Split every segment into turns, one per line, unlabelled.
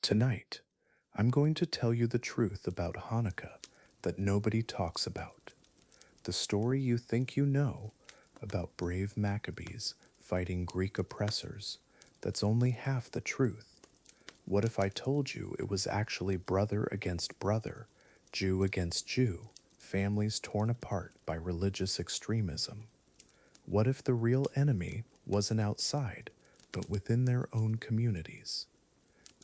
Tonight, I'm going to tell you the truth about Hanukkah that nobody talks about. The story you think you know about brave Maccabees fighting Greek oppressors, that's only half the truth. What if I told you it was actually brother against brother, Jew against Jew, families torn apart by religious extremism? What if the real enemy wasn't outside, but within their own communities?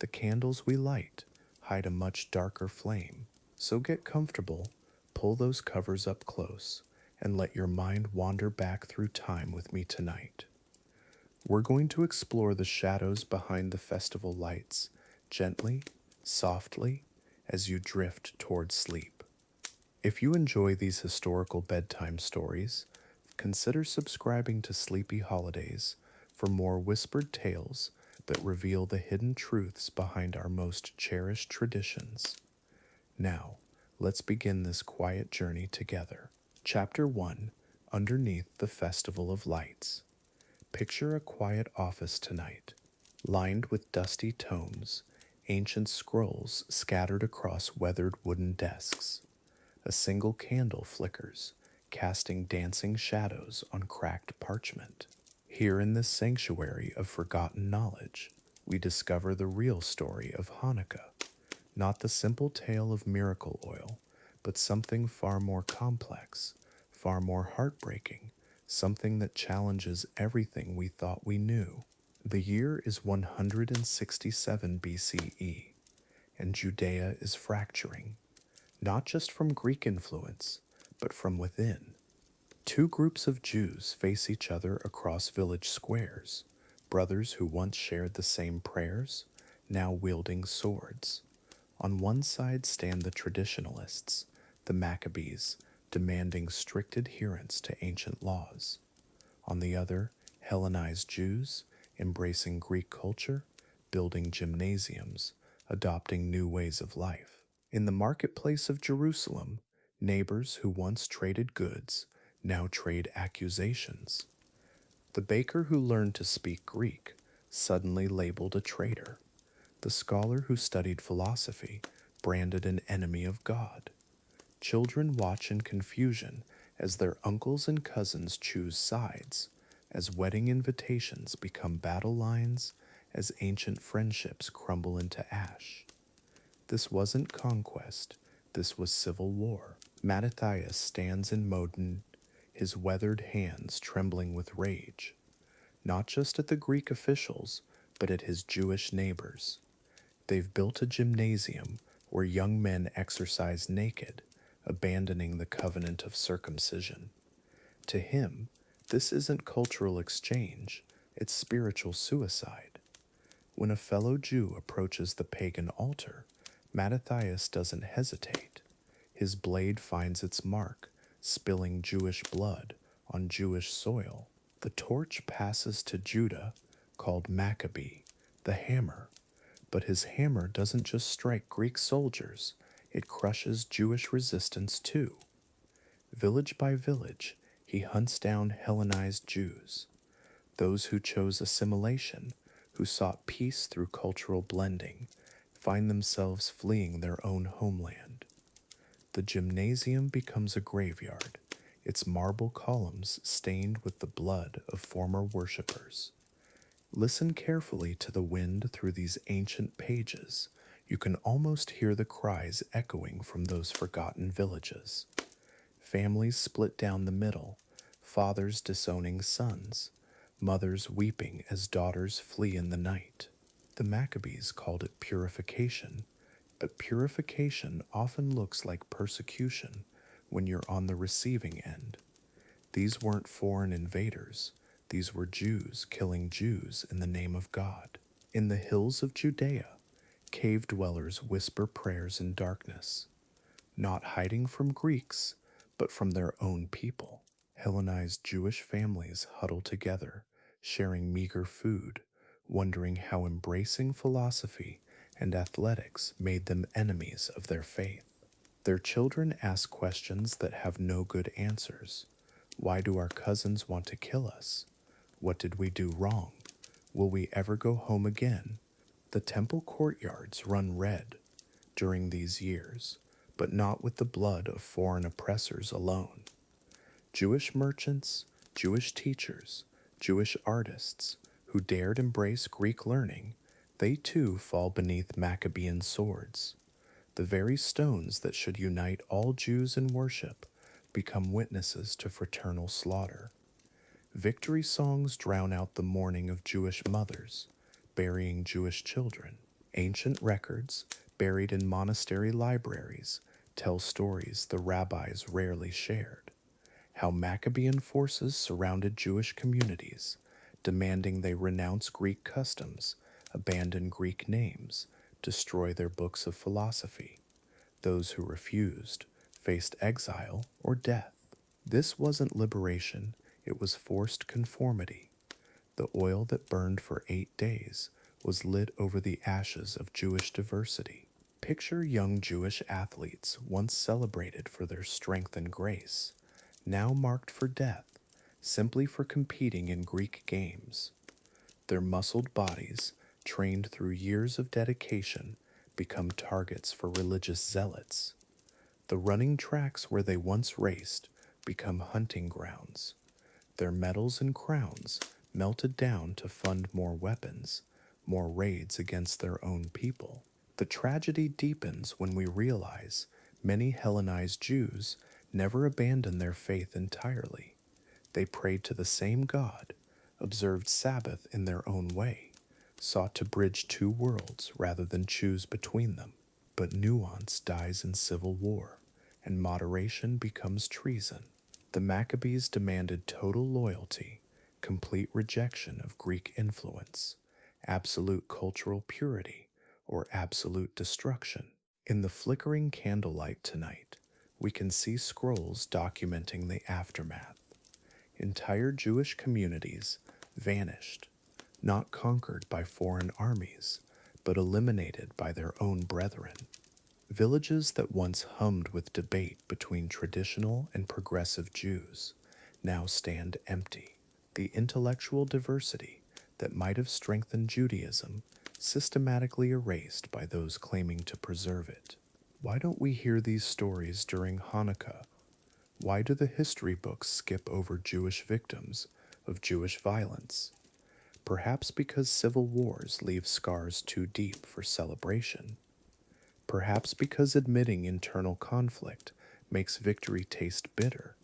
The candles we light hide a much darker flame, so get comfortable, pull those covers up close, and let your mind wander back through time with me tonight. We're going to explore the shadows behind the festival lights, gently, softly, as you drift towards sleep. If you enjoy these historical bedtime stories, consider subscribing to Sleepy Holidays for more whispered tales that reveal the hidden truths behind our most cherished traditions. Now, let's begin this quiet journey together. Chapter 1: Underneath the Festival of Lights. Picture a quiet office tonight, lined with dusty tomes, ancient scrolls scattered across weathered wooden desks. A single candle flickers, casting dancing shadows on cracked parchment. Here in this sanctuary of forgotten knowledge, we discover the real story of Hanukkah, not the simple tale of miracle oil, but something far more complex, far more heartbreaking, something that challenges everything we thought we knew. The year is 167 BCE, and Judea is fracturing, not just from Greek influence, but from within. Two groups of Jews face each other across village squares, brothers who once shared the same prayers, now wielding swords. On one side stand the traditionalists, the Maccabees, demanding strict adherence to ancient laws. On the other, Hellenized Jews, embracing Greek culture, building gymnasiums, adopting new ways of life. In the marketplace of Jerusalem, neighbors who once traded goods now trade accusations. The baker who learned to speak Greek, suddenly labeled a traitor. The scholar who studied philosophy, branded an enemy of God. Children watch in confusion as their uncles and cousins choose sides, as wedding invitations become battle lines, as ancient friendships crumble into ash. This wasn't conquest, this was civil war. Mattathias stands in Modin, his weathered hands trembling with rage, not just at the Greek officials, but at his Jewish neighbors. They've built a gymnasium where young men exercise naked, abandoning the covenant of circumcision. To him, this isn't cultural exchange, it's spiritual suicide. When a fellow Jew approaches the pagan altar, Mattathias doesn't hesitate. His blade finds its mark, spilling Jewish blood on Jewish soil. The torch passes to Judah, called Maccabee, the hammer. But his hammer doesn't just strike Greek soldiers, it crushes Jewish resistance too. Village by village, he hunts down Hellenized Jews, those who chose assimilation, who sought peace through cultural blending, find themselves fleeing their own homeland. The gymnasium becomes a graveyard, its marble columns stained with the blood of former worshippers. Listen carefully to the wind through these ancient pages. You can almost hear the cries echoing from those forgotten villages. Families split down the middle, fathers disowning sons, mothers weeping as daughters flee in the night. The Maccabees called it purification, but purification often looks like persecution when you're on the receiving end. These weren't foreign invaders, these were Jews killing Jews in the name of God. In the hills of Judea, cave dwellers whisper prayers in darkness, not hiding from Greeks, but from their own people. Hellenized Jewish families huddle together, sharing meager food, wondering how embracing philosophy and athletics made them enemies of their faith. Their children ask questions that have no good answers. Why do our cousins want to kill us? What did we do wrong? Will we ever go home again? The temple courtyards run red during these years, but not with the blood of foreign oppressors alone. Jewish merchants, Jewish teachers, Jewish artists who dared embrace Greek learning, they too fall beneath Maccabean swords. The very stones that should unite all Jews in worship become witnesses to fraternal slaughter. Victory songs drown out the mourning of Jewish mothers, burying Jewish children. Ancient records, buried in monastery libraries, tell stories the rabbis rarely shared. How Maccabean forces surrounded Jewish communities, demanding they renounce Greek customs, abandon Greek names, destroy their books of philosophy. Those who refused faced exile or death. This wasn't liberation, it was forced conformity. The oil that burned for 8 days was lit over the ashes of Jewish diversity. Picture young Jewish athletes once celebrated for their strength and grace, now marked for death, simply for competing in Greek games. Their muscled bodies, trained through years of dedication, become targets for religious zealots. The running tracks where they once raced become hunting grounds. Their medals and crowns melted down to fund more weapons, more raids against their own people. The tragedy deepens when we realize many Hellenized Jews never abandoned their faith entirely. They prayed to the same God, observed Sabbath in their own way, sought to bridge two worlds rather than choose between them. But nuance dies in civil war, and moderation becomes treason. The Maccabees demanded total loyalty, complete rejection of Greek influence, absolute cultural purity, or absolute destruction. In the flickering candlelight tonight, we can see scrolls documenting the aftermath. Entire Jewish communities vanished, not conquered by foreign armies, but eliminated by their own brethren. Villages that once hummed with debate between traditional and progressive Jews now stand empty. The intellectual diversity that might have strengthened Judaism systematically erased by those claiming to preserve it. Why don't we hear these stories during Hanukkah? Why do the history books skip over Jewish victims of Jewish violence? Perhaps because civil wars leave scars too deep for celebration. Perhaps because admitting internal conflict makes victory taste bitter.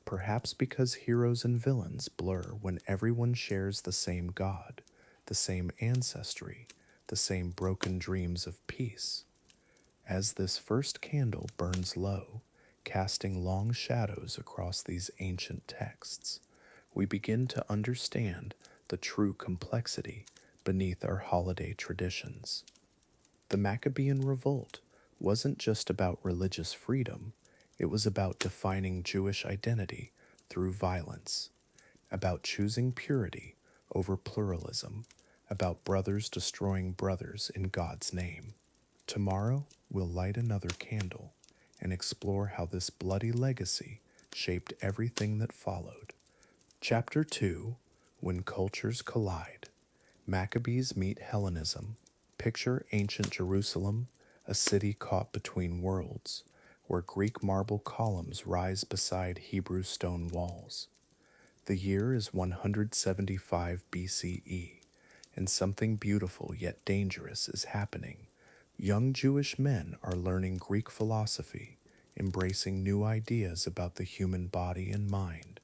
Perhaps because heroes and villains blur when everyone shares the same God, the same ancestry, the same broken dreams of peace. As this first candle burns low, casting long shadows across these ancient texts, we begin to understand the true complexity beneath our holiday traditions. The Maccabean revolt wasn't just about religious freedom, it was about defining Jewish identity through violence, about choosing purity over pluralism, about brothers destroying brothers in God's name. Tomorrow, we'll light another candle and explore how this bloody legacy shaped everything that followed. Chapter 2: When Cultures Collide. Maccabees meet Hellenism. Picture ancient Jerusalem, a city caught between worlds, where Greek marble columns rise beside Hebrew stone walls. The year is 175 BCE, and something beautiful yet dangerous is happening. Young Jewish men are learning Greek philosophy, embracing new ideas about the human body and mind.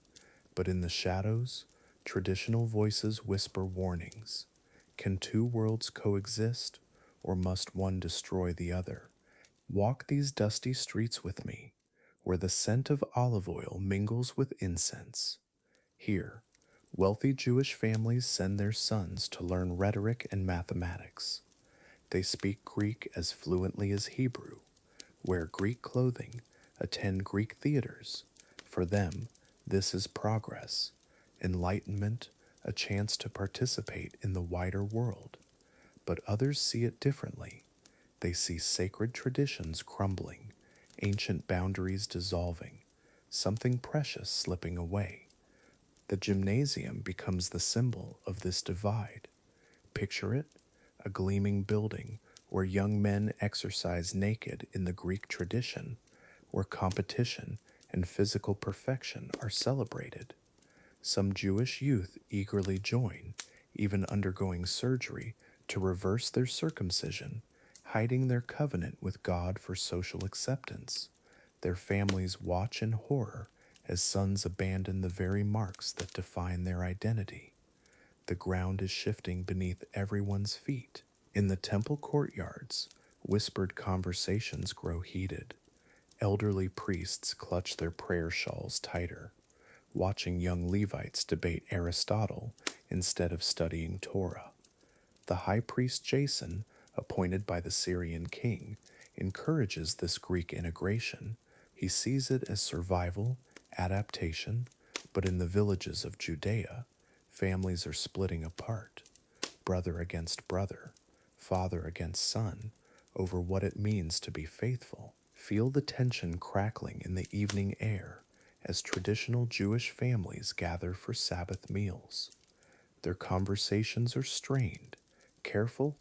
But in the shadows, traditional voices whisper warnings. Can two worlds coexist, or must one destroy the other? Walk these dusty streets with me, where the scent of olive oil mingles with incense. Here, wealthy Jewish families send their sons to learn rhetoric and mathematics. They speak Greek as fluently as Hebrew, wear Greek clothing, attend Greek theaters. For them, this is progress, enlightenment, a chance to participate in the wider world. But others see it differently. They see sacred traditions crumbling, ancient boundaries dissolving, something precious slipping away. The gymnasium becomes the symbol of this divide. Picture it, a gleaming building where young men exercise naked in the Greek tradition, where competition and physical perfection are celebrated. Some Jewish youth eagerly join, even undergoing surgery to reverse their circumcision, hiding their covenant with God for social acceptance. Their families watch in horror as sons abandon the very marks that define their identity. The ground is shifting beneath everyone's feet. In the temple courtyards, whispered conversations grow heated. Elderly priests clutch their prayer shawls tighter, watching young Levites debate Aristotle instead of studying Torah. The high priest Jason, appointed by the Syrian king, encourages this Greek integration. He sees it as survival, adaptation, but in the villages of Judea, families are splitting apart, brother against brother, father against son, over what it means to be faithful. Feel the tension crackling in the evening air as traditional Jewish families gather for Sabbath meals. Their conversations are strained, careful.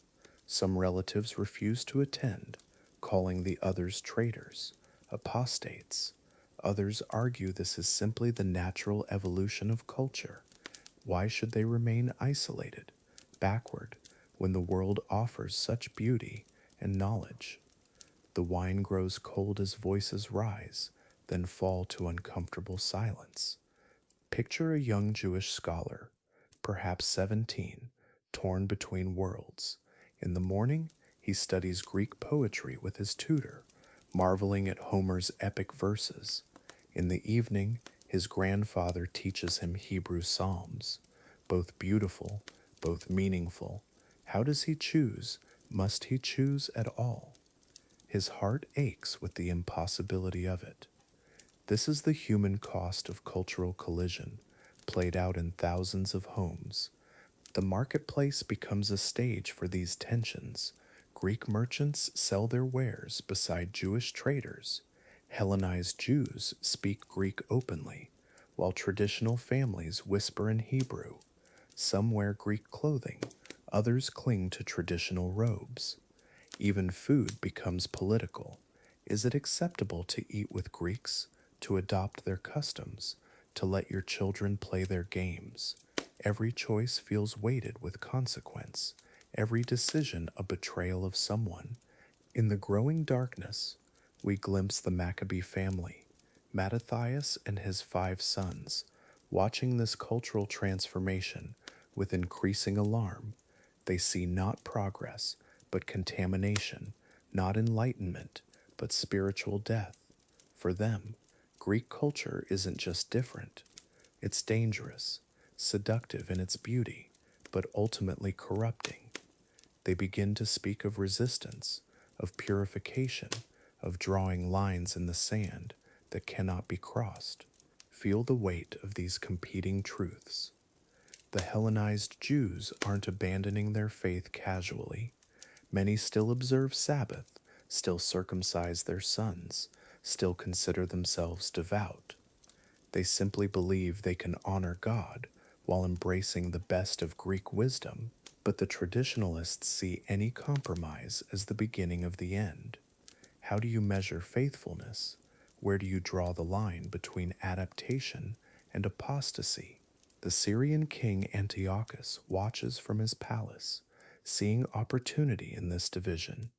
Some relatives refuse to attend, calling the others traitors, apostates. Others argue this is simply the natural evolution of culture. Why should they remain isolated, backward, when the world offers such beauty and knowledge? The wine grows cold as voices rise, then fall to uncomfortable silence. Picture a young Jewish scholar, perhaps 17, torn between worlds. In the morning, he studies Greek poetry with his tutor, marveling at Homer's epic verses. In the evening, his grandfather teaches him Hebrew psalms, both beautiful, both meaningful. How does he choose? Must he choose at all? His heart aches with the impossibility of it. This is the human cost of cultural collision, played out in thousands of homes. The marketplace becomes a stage for these tensions. Greek merchants sell their wares beside Jewish traders. Hellenized Jews speak Greek openly, while traditional families whisper in Hebrew. Some wear Greek clothing, others cling to traditional robes. Even food becomes political. Is it acceptable to eat with Greeks, to adopt their customs, to let your children play their games? Every choice feels weighted with consequence, every decision a betrayal of someone. In the growing darkness, we glimpse the Maccabee family, Mattathias and his 5 sons, watching this cultural transformation with increasing alarm. They see not progress, but contamination, not enlightenment, but spiritual death. For them, Greek culture isn't just different, it's dangerous, seductive in its beauty, but ultimately corrupting. They begin to speak of resistance, of purification, of drawing lines in the sand that cannot be crossed. Feel the weight of these competing truths. The Hellenized Jews aren't abandoning their faith casually. Many still observe Sabbath, still circumcise their sons, still consider themselves devout. They simply believe they can honor God while embracing the best of Greek wisdom, but the traditionalists see any compromise as the beginning of the end. How do you measure faithfulness? Where do you draw the line between adaptation and apostasy? The Syrian king Antiochus watches from his palace, seeing opportunity in this division.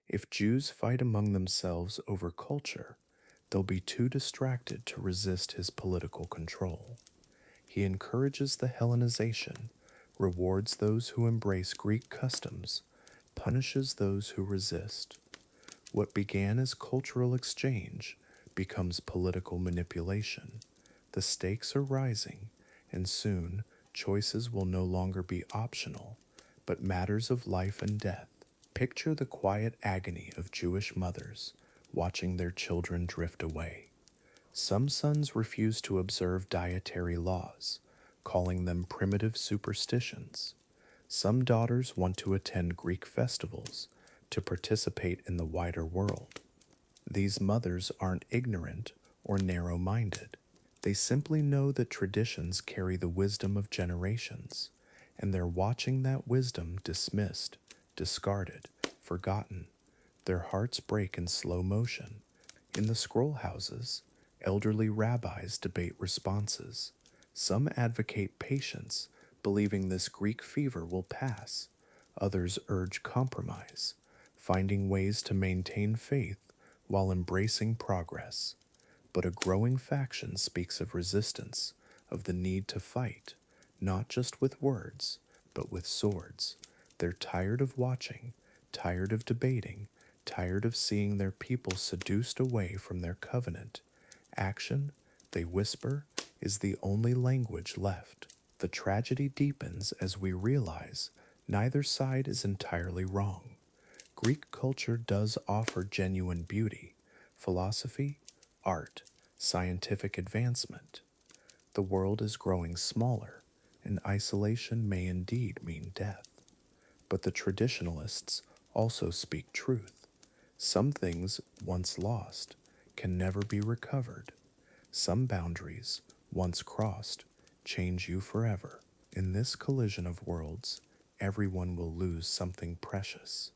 If Jews fight among themselves over culture, they'll be too distracted to resist his political control. He encourages the Hellenization, rewards those who embrace Greek customs, punishes those who resist. What began as cultural exchange becomes political manipulation. The stakes are rising, and soon choices will no longer be optional, but matters of life and death. Picture the quiet agony of Jewish mothers watching their children drift away. Some sons refuse to observe dietary laws, calling them primitive superstitions. Some daughters want to attend Greek festivals, to participate in the wider world. These mothers aren't ignorant or narrow-minded. They simply know that traditions carry the wisdom of generations, and they're watching that wisdom dismissed, discarded, forgotten. Their hearts break in slow motion. In the scroll houses, elderly rabbis debate responses. Some advocate patience, believing this Greek fever will pass. Others urge compromise, finding ways to maintain faith while embracing progress. But a growing faction speaks of resistance, of the need to fight, not just with words, but with swords. They're tired of watching, tired of debating, tired of seeing their people seduced away from their covenant. Action, they whisper, is the only language left. The tragedy deepens as we realize neither side is entirely wrong. Greek culture does offer genuine beauty, philosophy, art, scientific advancement. The world is growing smaller, and isolation may indeed mean death. But the traditionalists also speak truth. Some things, once lost, can never be recovered. Some boundaries, once crossed, change you forever. In this collision of worlds, everyone will lose something precious.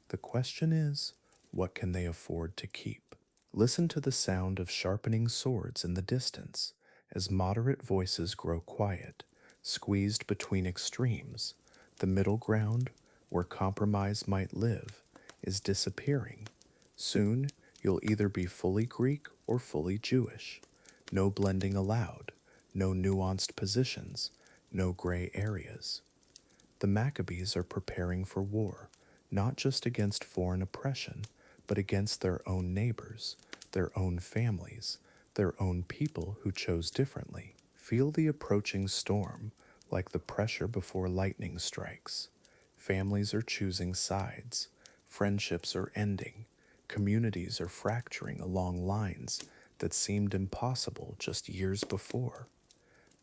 The question is, what can they afford to keep? Listen to the sound of sharpening swords in the distance as moderate voices grow quiet, squeezed between extremes. The middle ground, where compromise might live, is disappearing. Soon, you'll either be fully Greek or fully Jewish. No blending allowed, no nuanced positions, no gray areas. The Maccabees are preparing for war, not just against foreign oppression, but against their own neighbors, their own families, their own people who chose differently. Feel the approaching storm, like the pressure before lightning strikes. Families are choosing sides, friendships are ending, communities are fracturing along lines that seemed impossible just years before.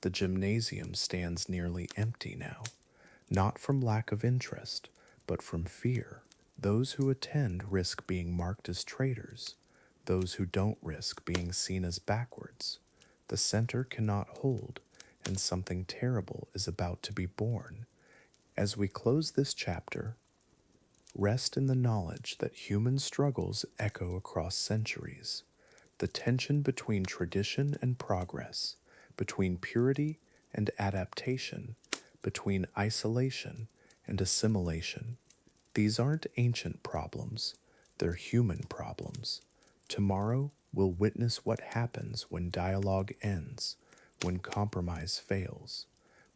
The gymnasium stands nearly empty now, not from lack of interest, but from fear. Those who attend risk being marked as traitors. Those who don't risk being seen as backwards. The center cannot hold, and something terrible is about to be born. As we close this chapter, rest in the knowledge that human struggles echo across centuries. The tension between tradition and progress, between purity and adaptation, between isolation and assimilation. These aren't ancient problems, they're human problems. Tomorrow we'll witness what happens when dialogue ends, when compromise fails,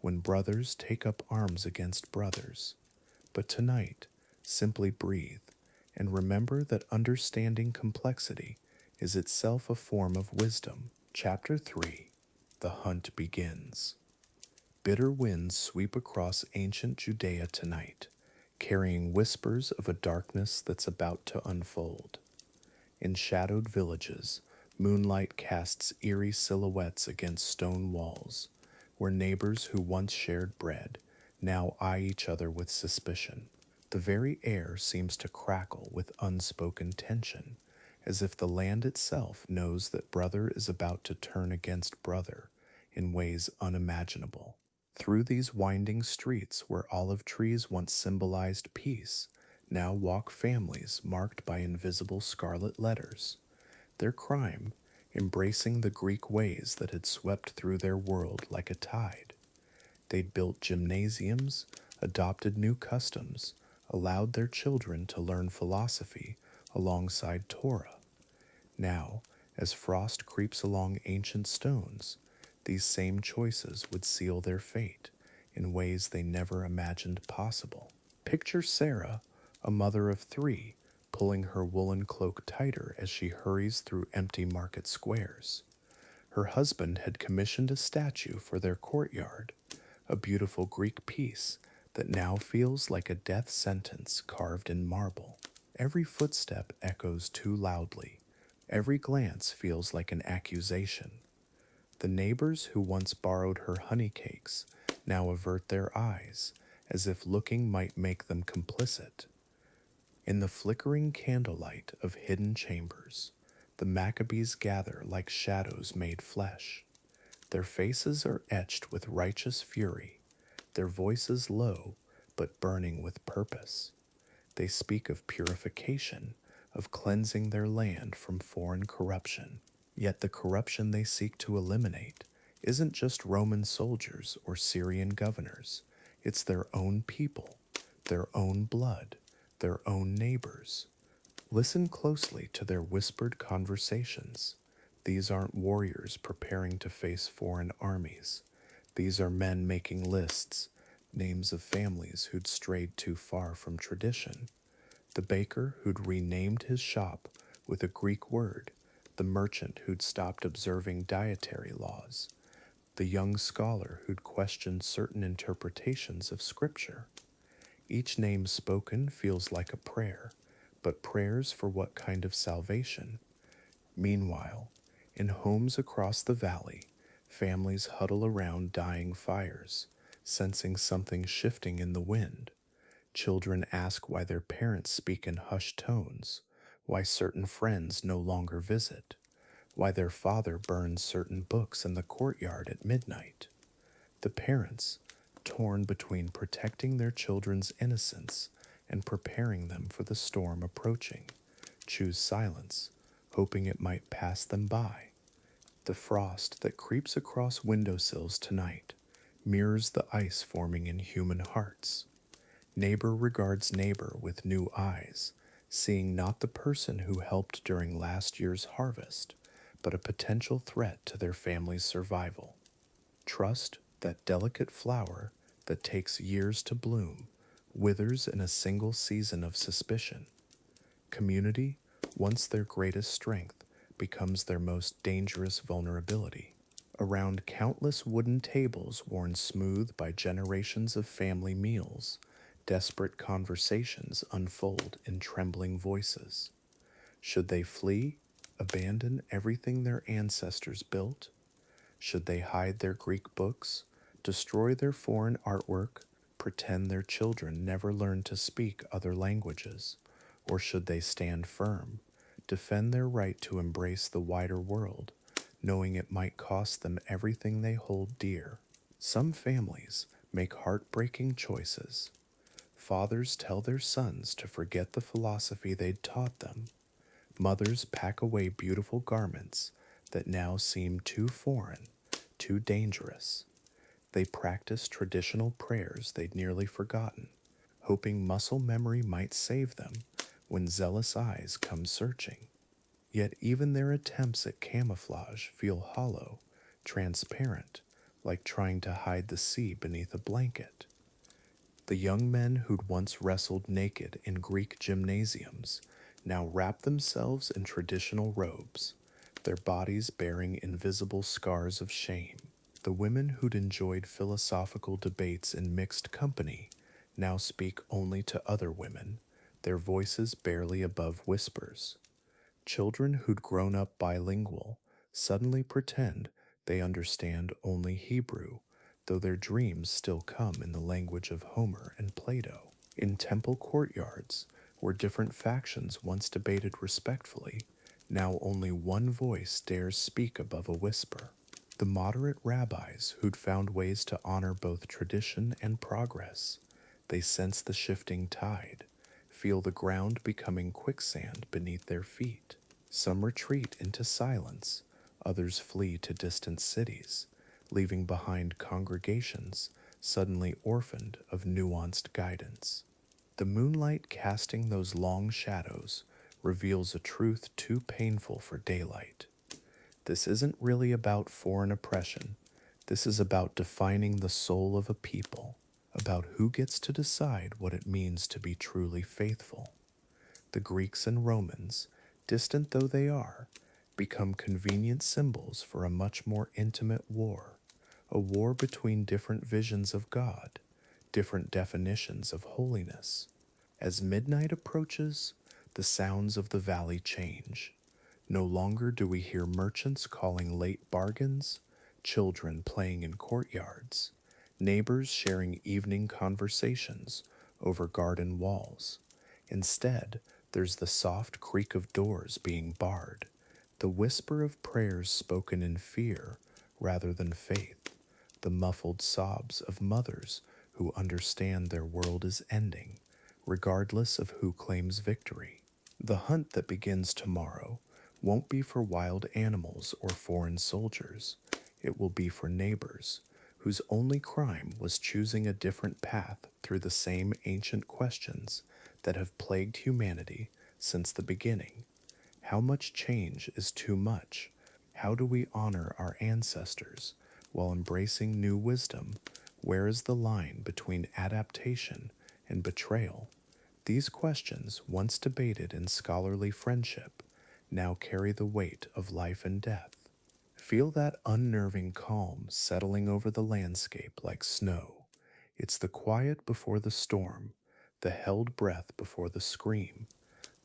when brothers take up arms against brothers. But tonight, simply breathe and remember that understanding complexity is itself a form of wisdom. Chapter 3: The Hunt Begins. Bitter winds sweep across ancient Judea tonight, carrying whispers of a darkness that's about to unfold. In shadowed villages, moonlight casts eerie silhouettes against stone walls, where neighbors who once shared bread now eye each other with suspicion. The very air seems to crackle with unspoken tension, as if the land itself knows that brother is about to turn against brother in ways unimaginable. Through these winding streets where olive trees once symbolized peace, now walk families marked by invisible scarlet letters. Their crime, embracing the Greek ways that had swept through their world like a tide. They'd built gymnasiums, adopted new customs, allowed their children to learn philosophy alongside Torah. Now, as frost creeps along ancient stones, these same choices would seal their fate in ways they never imagined possible. Picture Sarah, a mother of 3, pulling her woolen cloak tighter as she hurries through empty market squares. Her husband had commissioned a statue for their courtyard, a beautiful Greek piece that now feels like a death sentence carved in marble. Every footstep echoes too loudly. Every glance feels like an accusation. The neighbors who once borrowed her honey cakes now avert their eyes, as if looking might make them complicit. In the flickering candlelight of hidden chambers, the Maccabees gather like shadows made flesh. Their faces are etched with righteous fury, their voices low but burning with purpose. They speak of purification, of cleansing their land from foreign corruption. Yet the corruption they seek to eliminate isn't just Roman soldiers or Syrian governors. It's their own people, their own blood, their own neighbors. Listen closely to their whispered conversations. These aren't warriors preparing to face foreign armies. These are men making lists, names of families who'd strayed too far from tradition. The baker who'd renamed his shop with a Greek word, the merchant who'd stopped observing dietary laws, the young scholar who'd questioned certain interpretations of Scripture. Each name spoken feels like a prayer, but prayers for what kind of salvation? Meanwhile, in homes across the valley, families huddle around dying fires, sensing something shifting in the wind. Children ask why their parents speak in hushed tones, why certain friends no longer visit, why their father burns certain books in the courtyard at midnight. The parents, torn between protecting their children's innocence and preparing them for the storm approaching, choose silence, hoping it might pass them by. The frost that creeps across windowsills tonight mirrors the ice forming in human hearts. Neighbor regards neighbor with new eyes, seeing not the person who helped during last year's harvest, but a potential threat to their family's survival. Trust, that delicate flower that takes years to bloom, withers in a single season of suspicion. Community, once their greatest strength, becomes their most dangerous vulnerability. Around countless wooden tables worn smooth by generations of family meals, desperate conversations unfold in trembling voices. Should they flee, abandon everything their ancestors built? Should they hide their Greek books, destroy their foreign artwork, pretend their children never learned to speak other languages? Or should they stand firm, defend their right to embrace the wider world, knowing it might cost them everything they hold dear? Some families make heartbreaking choices. Fathers tell their sons to forget the philosophy they'd taught them. Mothers pack away beautiful garments that now seem too foreign, too dangerous. They practice traditional prayers they'd nearly forgotten, hoping muscle memory might save them when zealous eyes come searching. Yet even their attempts at camouflage feel hollow, transparent, like trying to hide the sea beneath a blanket. The young men who'd once wrestled naked in Greek gymnasiums now wrap themselves in traditional robes, their bodies bearing invisible scars of shame. The women who'd enjoyed philosophical debates in mixed company now speak only to other women, their voices barely above whispers. Children who'd grown up bilingual suddenly pretend they understand only Hebrew, though their dreams still come in the language of Homer and Plato. In temple courtyards, where different factions once debated respectfully, now only one voice dares speak above a whisper. The moderate rabbis who'd found ways to honor both tradition and progress, they sense the shifting tide, feel the ground becoming quicksand beneath their feet. Some retreat into silence, others flee to distant cities, leaving behind congregations suddenly orphaned of nuanced guidance. The moonlight casting those long shadows reveals a truth too painful for daylight. This isn't really about foreign oppression. This is about defining the soul of a people, about who gets to decide what it means to be truly faithful. The Greeks and Romans, distant though they are, become convenient symbols for a much more intimate war, a war between different visions of God, different definitions of holiness. As midnight approaches, the sounds of the valley change. No longer do we hear merchants calling late bargains, children playing in courtyards, neighbors sharing evening conversations over garden walls. Instead, there's the soft creak of doors being barred, the whisper of prayers spoken in fear rather than faith, the muffled sobs of mothers who understand their world is ending, regardless of who claims victory. The hunt that begins tomorrow won't be for wild animals or foreign soldiers. It will be for neighbors whose only crime was choosing a different path through the same ancient questions that have plagued humanity since the beginning. How much change is too much? How do we honor our ancestors while embracing new wisdom? Where is the line between adaptation and betrayal? These questions, once debated in scholarly friendship, now carry the weight of life and death. Feel that unnerving calm settling over the landscape like snow. It's the quiet before the storm, the held breath before the scream,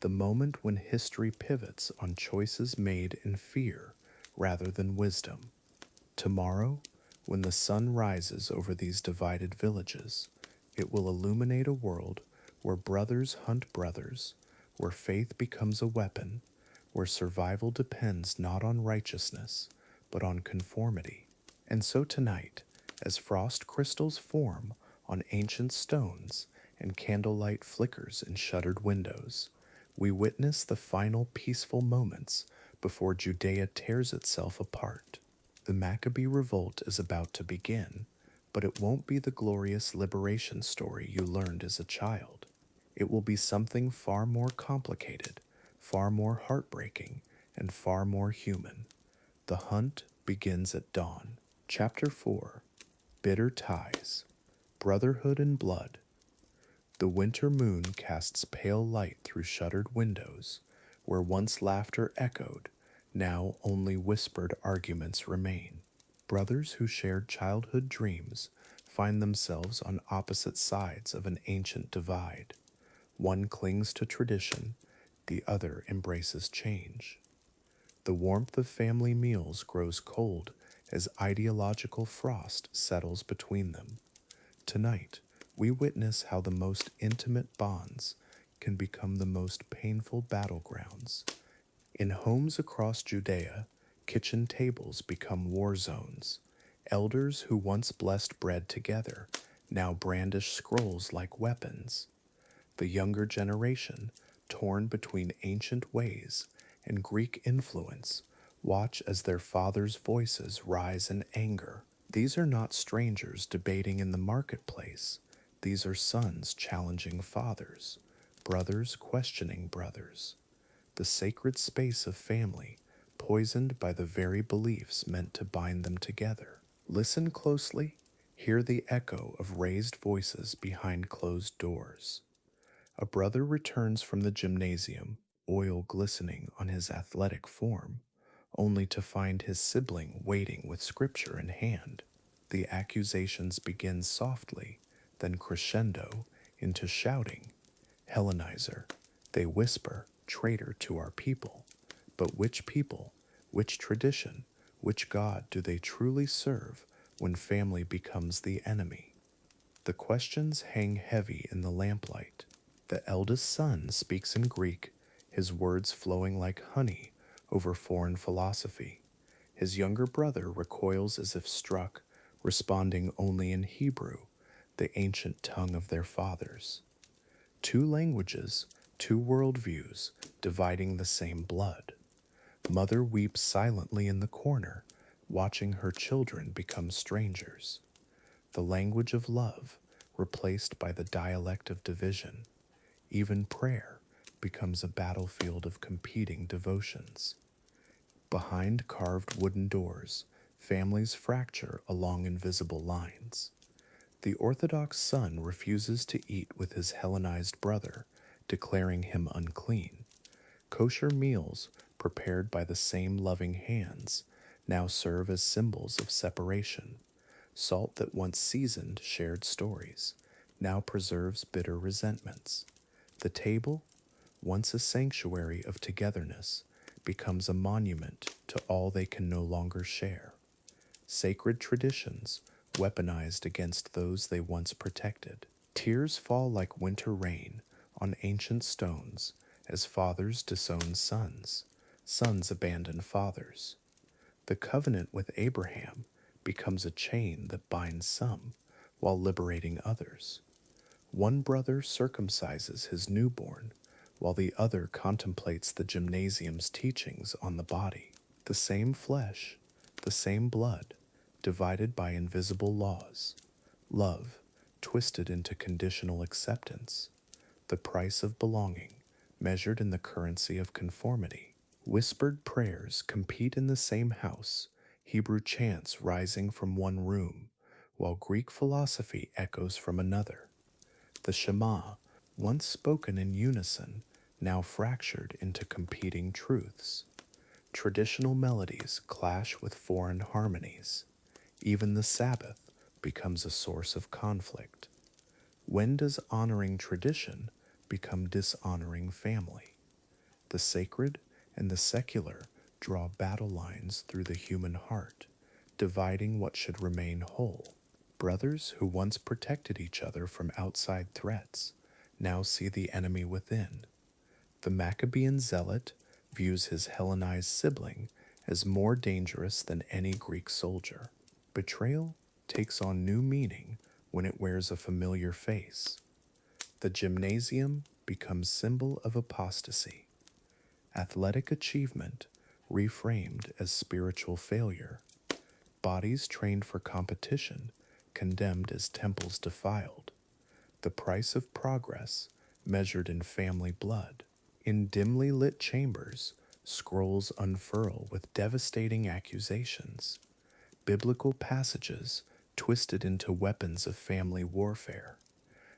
the moment when history pivots on choices made in fear rather than wisdom. Tomorrow, when the sun rises over these divided villages, it will illuminate a world where brothers hunt brothers, where faith becomes a weapon, where survival depends not on righteousness, but on conformity. And so tonight, as frost crystals form on ancient stones and candlelight flickers in shuttered windows, we witness the final peaceful moments before Judea tears itself apart. The Maccabee revolt is about to begin, but it won't be the glorious liberation story you learned as a child. It will be something far more complicated, far more heartbreaking, and far more human. The hunt begins at dawn. Chapter 4: Bitter Ties, Brotherhood and Blood. The winter moon casts pale light through shuttered windows, where once laughter echoed, now only whispered arguments remain. Brothers who shared childhood dreams find themselves on opposite sides of an ancient divide. One clings to tradition, the other embraces change. The warmth of family meals grows cold as ideological frost settles between them. Tonight, we witness how the most intimate bonds can become the most painful battlegrounds. In homes across Judea, kitchen tables become war zones. Elders who once blessed bread together now brandish scrolls like weapons. The younger generation, torn between ancient ways and Greek influence, watch as their fathers' voices rise in anger. These are not strangers debating in the marketplace. These are sons challenging fathers, brothers questioning brothers. The sacred space of family, poisoned by the very beliefs meant to bind them together. Listen closely, hear the echo of raised voices behind closed doors. A brother returns from the gymnasium, oil glistening on his athletic form, only to find his sibling waiting with scripture in hand. The accusations begin softly, then crescendo into shouting. Hellenizer, they whisper, traitor to our people. But which people, which tradition, which God do they truly serve when family becomes the enemy? The questions hang heavy in the lamplight. The eldest son speaks in Greek, his words flowing like honey over foreign philosophy. His younger brother recoils as if struck, responding only in Hebrew, the ancient tongue of their fathers. Two languages, two worldviews, dividing the same blood. Mother weeps silently in the corner, watching her children become strangers. The language of love, replaced by the dialect of division. Even prayer becomes a battlefield of competing devotions. Behind carved wooden doors, families fracture along invisible lines. The Orthodox son refuses to eat with his Hellenized brother, declaring him unclean. Kosher meals, prepared by the same loving hands, now serve as symbols of separation. Salt that once seasoned shared stories, now preserves bitter resentments. The table, once a sanctuary of togetherness, becomes a monument to all they can no longer share. Sacred traditions, weaponized against those they once protected. Tears fall like winter rain on ancient stones as fathers disown sons, sons abandon fathers. The covenant with Abraham becomes a chain that binds some while liberating others. One brother circumcises his newborn, while the other contemplates the gymnasium's teachings on the body. The same flesh, the same blood, divided by invisible laws. Love, twisted into conditional acceptance. The price of belonging, measured in the currency of conformity. Whispered prayers compete in the same house, Hebrew chants rising from one room, while Greek philosophy echoes from another. The Shema, once spoken in unison, now fractured into competing truths. Traditional melodies clash with foreign harmonies. Even the Sabbath becomes a source of conflict. When does honoring tradition become dishonoring family? The sacred and the secular draw battle lines through the human heart, dividing what should remain whole. Brothers who once protected each other from outside threats now see the enemy within. The Maccabean zealot views his Hellenized sibling as more dangerous than any Greek soldier. Betrayal takes on new meaning when it wears a familiar face. The gymnasium becomes symbol of apostasy. Athletic achievement reframed as spiritual failure. Bodies trained for competition condemned as temples defiled. The price of progress measured in family blood. In dimly lit chambers, scrolls unfurl with devastating accusations. Biblical passages twisted into weapons of family warfare.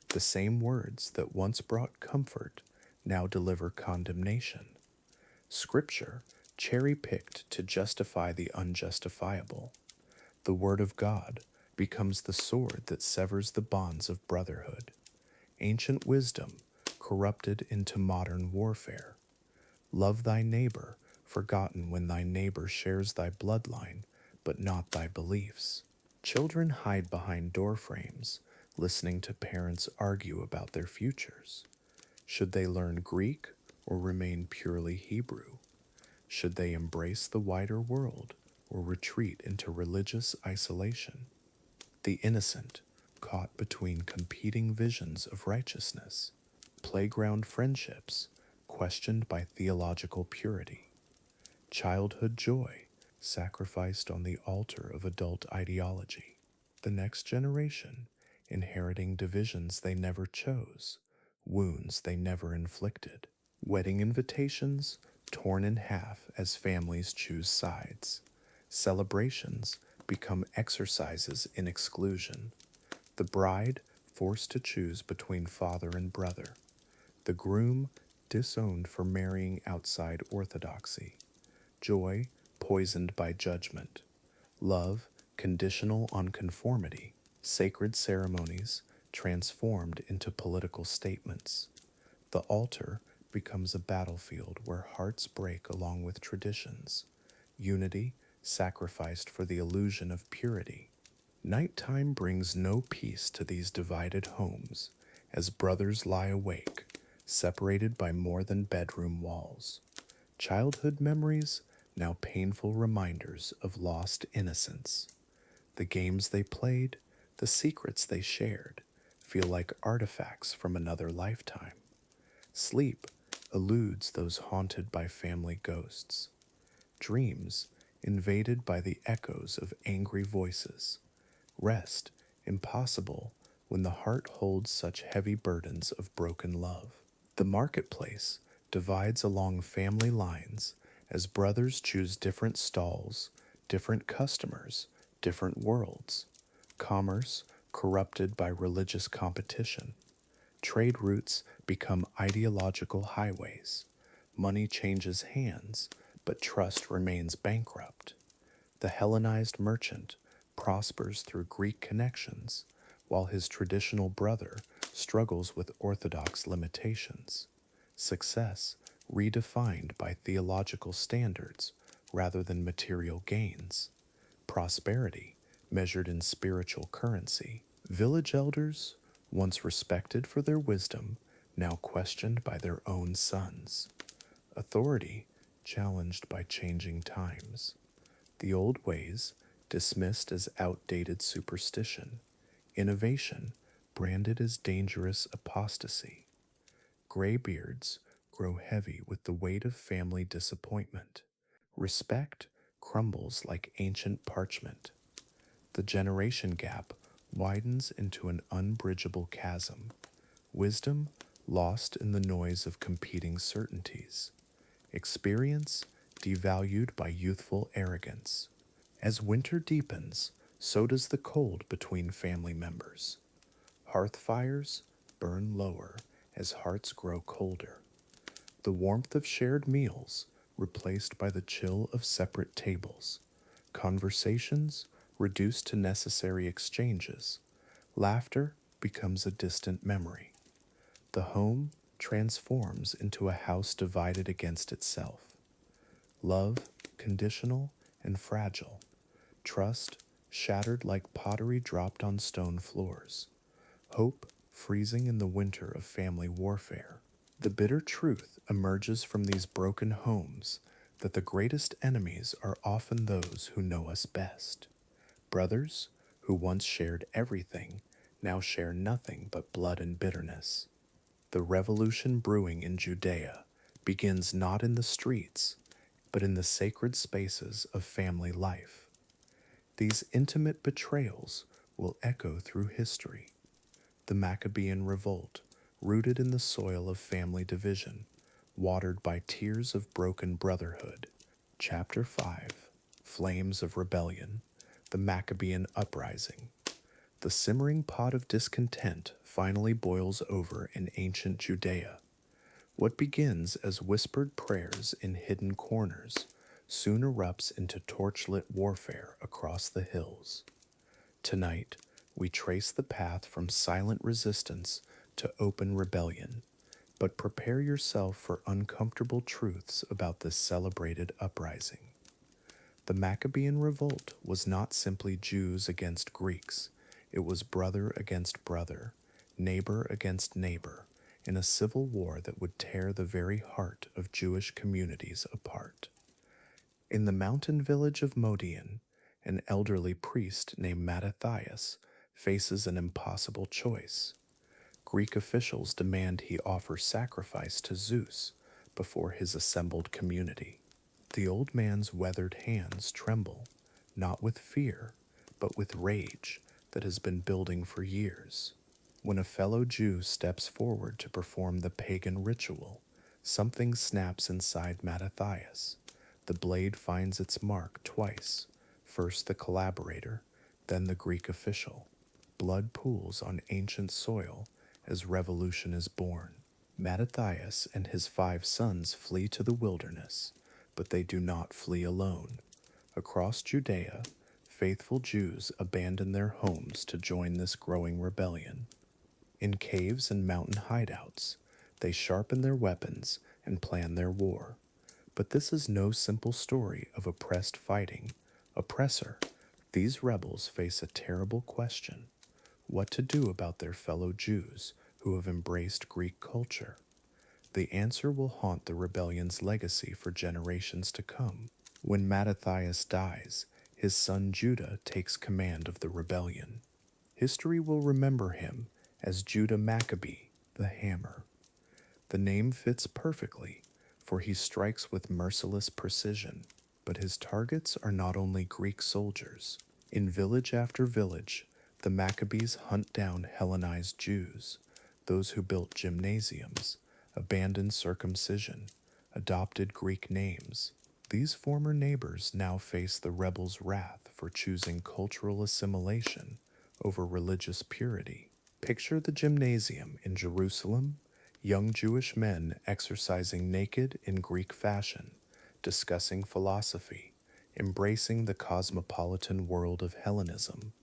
The same words that once brought comfort now deliver condemnation. Scripture cherry-picked to justify the unjustifiable. The Word of God becomes the sword that severs the bonds of brotherhood. Ancient wisdom corrupted into modern warfare. Love thy neighbor, forgotten when thy neighbor shares thy bloodline, but not thy beliefs. Children hide behind door frames, listening to parents argue about their futures. Should they learn Greek or remain purely Hebrew? Should they embrace the wider world or retreat into religious isolation? The innocent, caught between competing visions of righteousness. Playground friendships, questioned by theological purity. Childhood joy, sacrificed on the altar of adult ideology. The next generation, inheriting divisions they never chose, wounds they never inflicted. Wedding invitations torn in half as families choose sides. Celebrations become exercises in exclusion. The bride forced to choose between father and brother. The groom disowned for marrying outside orthodoxy. Joy poisoned by judgment. Love conditional on conformity. Sacred ceremonies transformed into political statements. The altar becomes a battlefield where hearts break along with traditions. Unity sacrificed for the illusion of purity. Nighttime brings no peace to these divided homes, as brothers lie awake, separated by more than bedroom walls. Childhood memories, now painful reminders of lost innocence. The games they played, the secrets they shared, feel like artifacts from another lifetime. Sleep eludes those haunted by family ghosts. Dreams invaded by the echoes of angry voices. Rest impossible when the heart holds such heavy burdens of broken love. The marketplace divides along family lines as brothers choose different stalls, different customers, different worlds. Commerce corrupted by religious competition. Trade routes become ideological highways. Money changes hands, but trust remains bankrupt. The Hellenized merchant prospers through Greek connections, while his traditional brother struggles with orthodox limitations. Success redefined by theological standards rather than material gains. Prosperity measured in spiritual currency. Village elders, once respected for their wisdom, now questioned by their own sons. Authority challenged by changing times. The old ways dismissed as outdated superstition. Innovation branded as dangerous apostasy. Graybeards grow heavy with the weight of family disappointment. Respect crumbles like ancient parchment. The generation gap widens into an unbridgeable chasm. Wisdom lost in the noise of competing certainties. Experience devalued by youthful arrogance. As winter deepens, so does the cold between family members. Hearth fires burn lower as hearts grow colder. The warmth of shared meals replaced by the chill of separate tables. Conversations reduced to necessary exchanges. Laughter becomes a distant memory. The home transforms into a house divided against itself. Love conditional and fragile. Trust shattered like pottery dropped on stone floors. Hope freezing in the winter of family warfare. The bitter truth emerges from these broken homes that the greatest enemies are often those who know us best. Brothers who once shared everything now share nothing but blood and bitterness. The revolution brewing in Judea begins not in the streets, but in the sacred spaces of family life. These intimate betrayals will echo through history. The Maccabean revolt, rooted in the soil of family division, watered by tears of broken brotherhood. Chapter 5, Flames of Rebellion, the Maccabean uprising. The simmering pot of discontent finally boils over in ancient Judea. What begins as whispered prayers in hidden corners soon erupts into torchlit warfare across the hills. Tonight, we trace the path from silent resistance to open rebellion, but prepare yourself for uncomfortable truths about this celebrated uprising. The Maccabean revolt was not simply Jews against Greeks, it was brother against brother, neighbor against neighbor, in a civil war that would tear the very heart of Jewish communities apart. In the mountain village of Modian, an elderly priest named Mattathias faces an impossible choice. Greek officials demand he offer sacrifice to Zeus before his assembled community. The old man's weathered hands tremble, not with fear, but with rage that has been building for years. When a fellow Jew steps forward to perform the pagan ritual, something snaps inside Mattathias. The blade finds its mark twice, first the collaborator, then the Greek official. Blood pools on ancient soil as revolution is born. Mattathias and his 5 sons flee to the wilderness, but they do not flee alone. Across Judea, faithful Jews abandon their homes to join this growing rebellion. In caves and mountain hideouts, they sharpen their weapons and plan their war. But this is no simple story of oppressed fighting oppressor. These rebels face a terrible question: what to do about their fellow Jews who have embraced Greek culture. The answer will haunt the rebellion's legacy for generations to come. When Mattathias dies, his son Judah takes command of the rebellion. History will remember him as Judah Maccabee, the hammer. The name fits perfectly, for he strikes with merciless precision, but his targets are not only Greek soldiers. In village after village, the Maccabees hunt down Hellenized Jews, those who built gymnasiums, abandoned circumcision, adopted Greek names. These former neighbors now face the rebels' wrath for choosing cultural assimilation over religious purity. Picture the gymnasium in Jerusalem, young Jewish men exercising naked in Greek fashion, discussing philosophy, embracing the cosmopolitan world of Hellenism.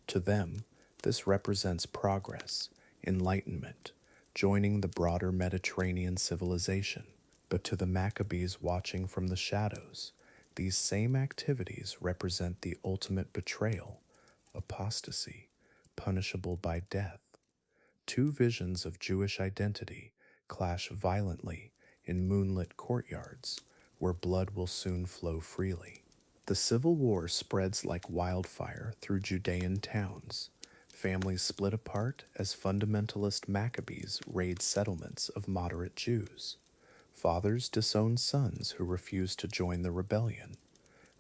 To them, this represents progress, enlightenment, joining the broader Mediterranean civilization. But to the Maccabees watching from the shadows, these same activities represent the ultimate betrayal, apostasy, punishable by death. 2 visions of Jewish identity clash violently in moonlit courtyards, where blood will soon flow freely. The civil war spreads like wildfire through Judean towns. Families split apart as fundamentalist Maccabees raid settlements of moderate Jews. Fathers disown sons who refuse to join the rebellion.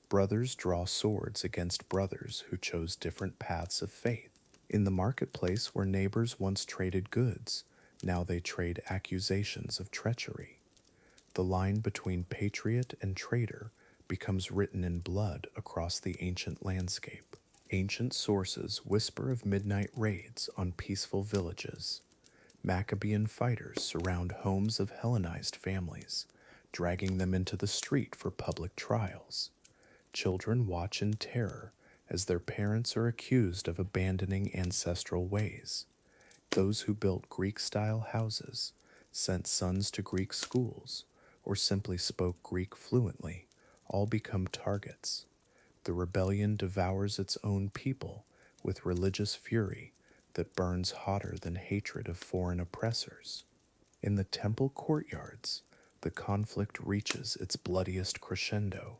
Brothers draw swords against brothers who chose different paths of faith. In the marketplace where neighbors once traded goods, now they trade accusations of treachery. The line between patriot and traitor becomes written in blood across the ancient landscape. Ancient sources whisper of midnight raids on peaceful villages. Maccabean fighters surround homes of Hellenized families, dragging them into the street for public trials. Children watch in terror as their parents are accused of abandoning ancestral ways. Those who built Greek-style houses, sent sons to Greek schools, or simply spoke Greek fluently, all become targets. The rebellion devours its own people with religious fury that burns hotter than hatred of foreign oppressors. In the temple courtyards, the conflict reaches its bloodiest crescendo.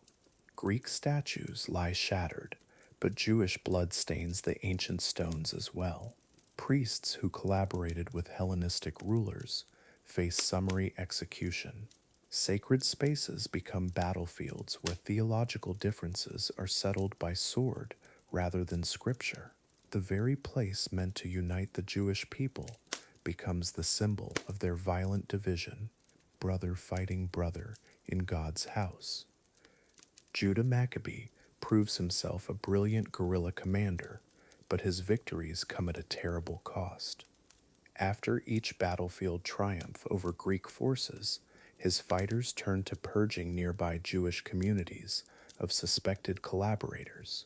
Greek statues lie shattered, but Jewish blood stains the ancient stones as well. Priests who collaborated with Hellenistic rulers face summary execution. Sacred spaces become battlefields where theological differences are settled by sword rather than scripture. The very place meant to unite the Jewish people becomes the symbol of their violent division, brother fighting brother in God's house. Judah Maccabee proves himself a brilliant guerrilla commander, but his victories come at a terrible cost. After each battlefield triumph over Greek forces, his fighters turn to purging nearby Jewish communities of suspected collaborators.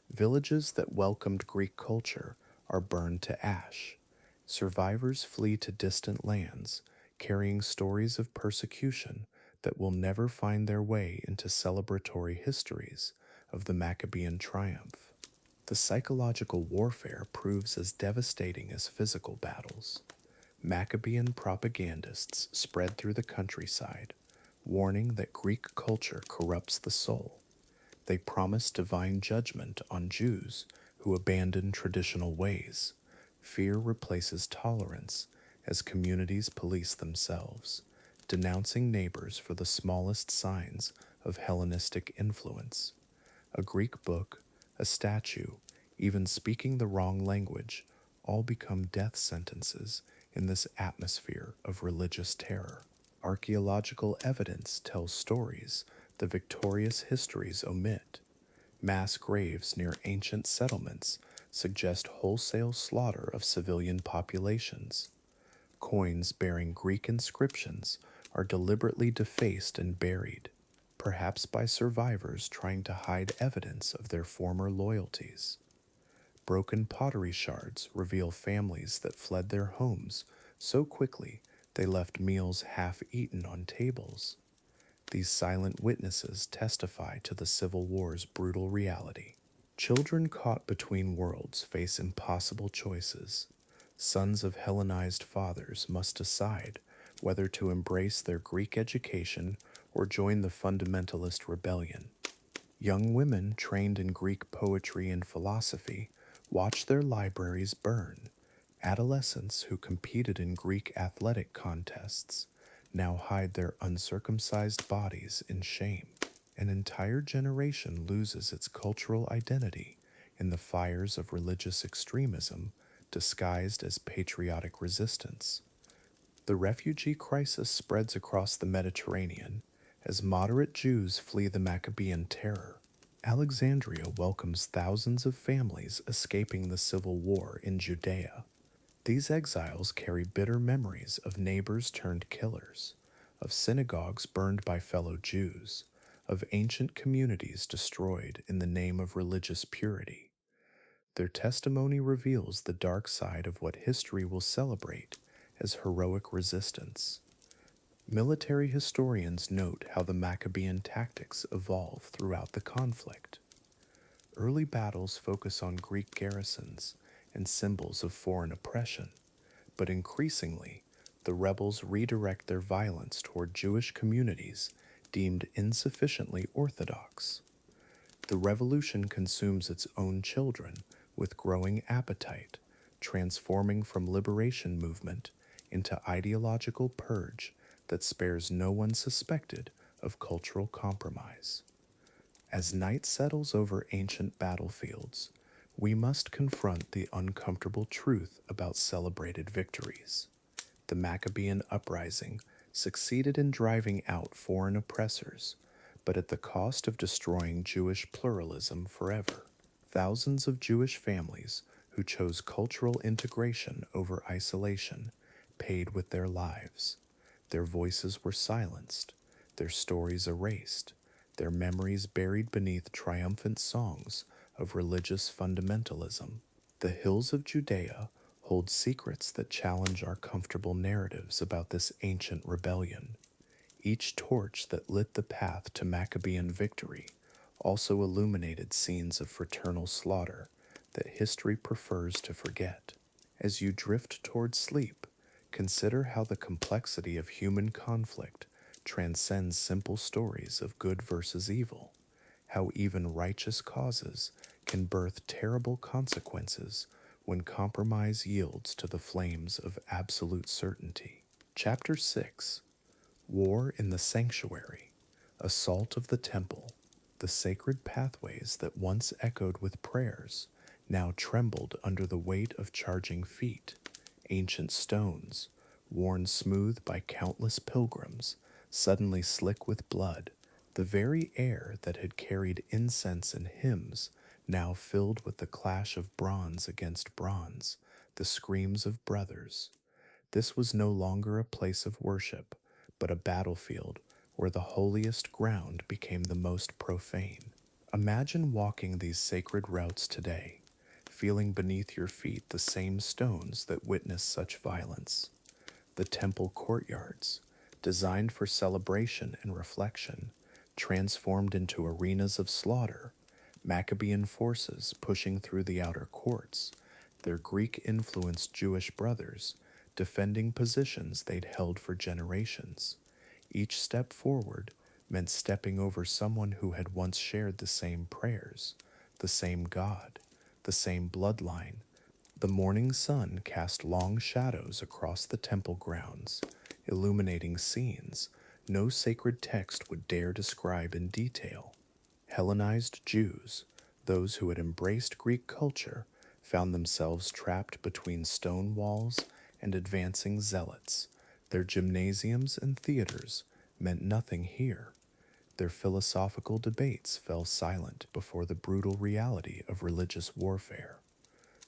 Villages that welcomed Greek culture are burned to ash. Survivors flee to distant lands, carrying stories of persecution that will never find their way into celebratory histories of the Maccabean triumph. The psychological warfare proves as devastating as physical battles. Maccabean propagandists spread through the countryside, warning that Greek culture corrupts the soul. They promise divine judgment on Jews who abandon traditional ways. Fear replaces tolerance as communities police themselves, denouncing neighbors for the smallest signs of Hellenistic influence. A Greek book, a statue, even speaking the wrong language, all become death sentences in this atmosphere of religious terror. Archaeological evidence tells stories the victorious histories omit. Mass graves near ancient settlements suggest wholesale slaughter of civilian populations. Coins bearing Greek inscriptions are deliberately defaced and buried, perhaps by survivors trying to hide evidence of their former loyalties. Broken pottery shards reveal families that fled their homes so quickly they left meals half-eaten on tables. These silent witnesses testify to the Civil War's brutal reality. Children caught between worlds face impossible choices. Sons of Hellenized fathers must decide whether to embrace their Greek education or join the fundamentalist rebellion. Young women trained in Greek poetry and philosophy watch their libraries burn. Adolescents who competed in Greek athletic contests now hide their uncircumcised bodies in shame. An entire generation loses its cultural identity in the fires of religious extremism disguised as patriotic resistance. The refugee crisis spreads across the Mediterranean as moderate Jews flee the Maccabean terror. Alexandria welcomes thousands of families escaping the civil war in Judea. These exiles carry bitter memories of neighbors turned killers, of synagogues burned by fellow Jews, of ancient communities destroyed in the name of religious purity. Their testimony reveals the dark side of what history will celebrate as heroic resistance. Military historians note how the Maccabean tactics evolve throughout the conflict. Early battles focus on Greek garrisons and symbols of foreign oppression, but increasingly, the rebels redirect their violence toward Jewish communities deemed insufficiently orthodox. The revolution consumes its own children with growing appetite transforming from liberation movement into ideological purge that spares no one suspected of cultural compromise. As night settles over ancient battlefields, we must confront the uncomfortable truth about celebrated victories. The Maccabean uprising succeeded in driving out foreign oppressors, but at the cost of destroying Jewish pluralism forever. Thousands of Jewish families who chose cultural integration over isolation paid with their lives. Their voices were silenced, their stories erased, their memories buried beneath triumphant songs of religious fundamentalism. The hills of Judea hold secrets that challenge our comfortable narratives about this ancient rebellion. Each torch that lit the path to Maccabean victory also illuminated scenes of fraternal slaughter that history prefers to forget. As you drift toward sleep, consider how the complexity of human conflict transcends simple stories of good versus evil, how even righteous causes can birth terrible consequences when compromise yields to the flames of absolute certainty. Chapter 6: War in the Sanctuary, Assault of the Temple. The sacred pathways that once echoed with prayers now trembled under the weight of charging feet. Ancient stones, worn smooth by countless pilgrims, suddenly slick with blood. The very air that had carried incense and hymns now filled with the clash of bronze against bronze, the screams of brothers. This was no longer a place of worship, but a battlefield where the holiest ground became the most profane. Imagine walking these sacred routes today, feeling beneath your feet the same stones that witnessed such violence. The temple courtyards, designed for celebration and reflection, transformed into arenas of slaughter. Maccabean forces pushing through the outer courts, their Greek-influenced Jewish brothers defending positions they'd held for generations. Each step forward meant stepping over someone who had once shared the same prayers, the same God, the same bloodline. The morning sun cast long shadows across the temple grounds, illuminating scenes no sacred text would dare describe in detail. Hellenized Jews, those who had embraced Greek culture, found themselves trapped between stone walls and advancing zealots. Their gymnasiums and theaters meant nothing here. Their philosophical debates fell silent before the brutal reality of religious warfare.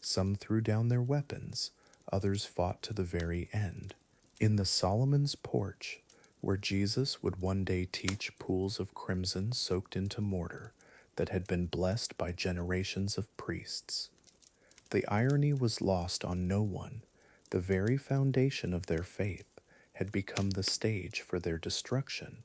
Some threw down their weapons, others fought to the very end. In the Solomon's porch, where Jesus would one day teach pools of crimson soaked into mortar that had been blessed by generations of priests. The irony was lost on no one. The very foundation of their faith had become the stage for their destruction.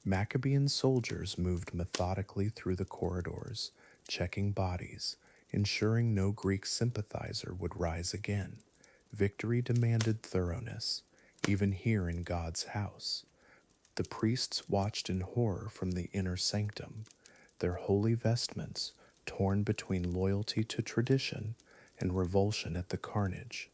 Maccabean soldiers moved methodically through the corridors, checking bodies, ensuring no Greek sympathizer would rise again. Victory demanded thoroughness, even here in God's house. The priests watched in horror from the inner sanctum, their holy vestments torn between loyalty to tradition and revulsion at the carnage.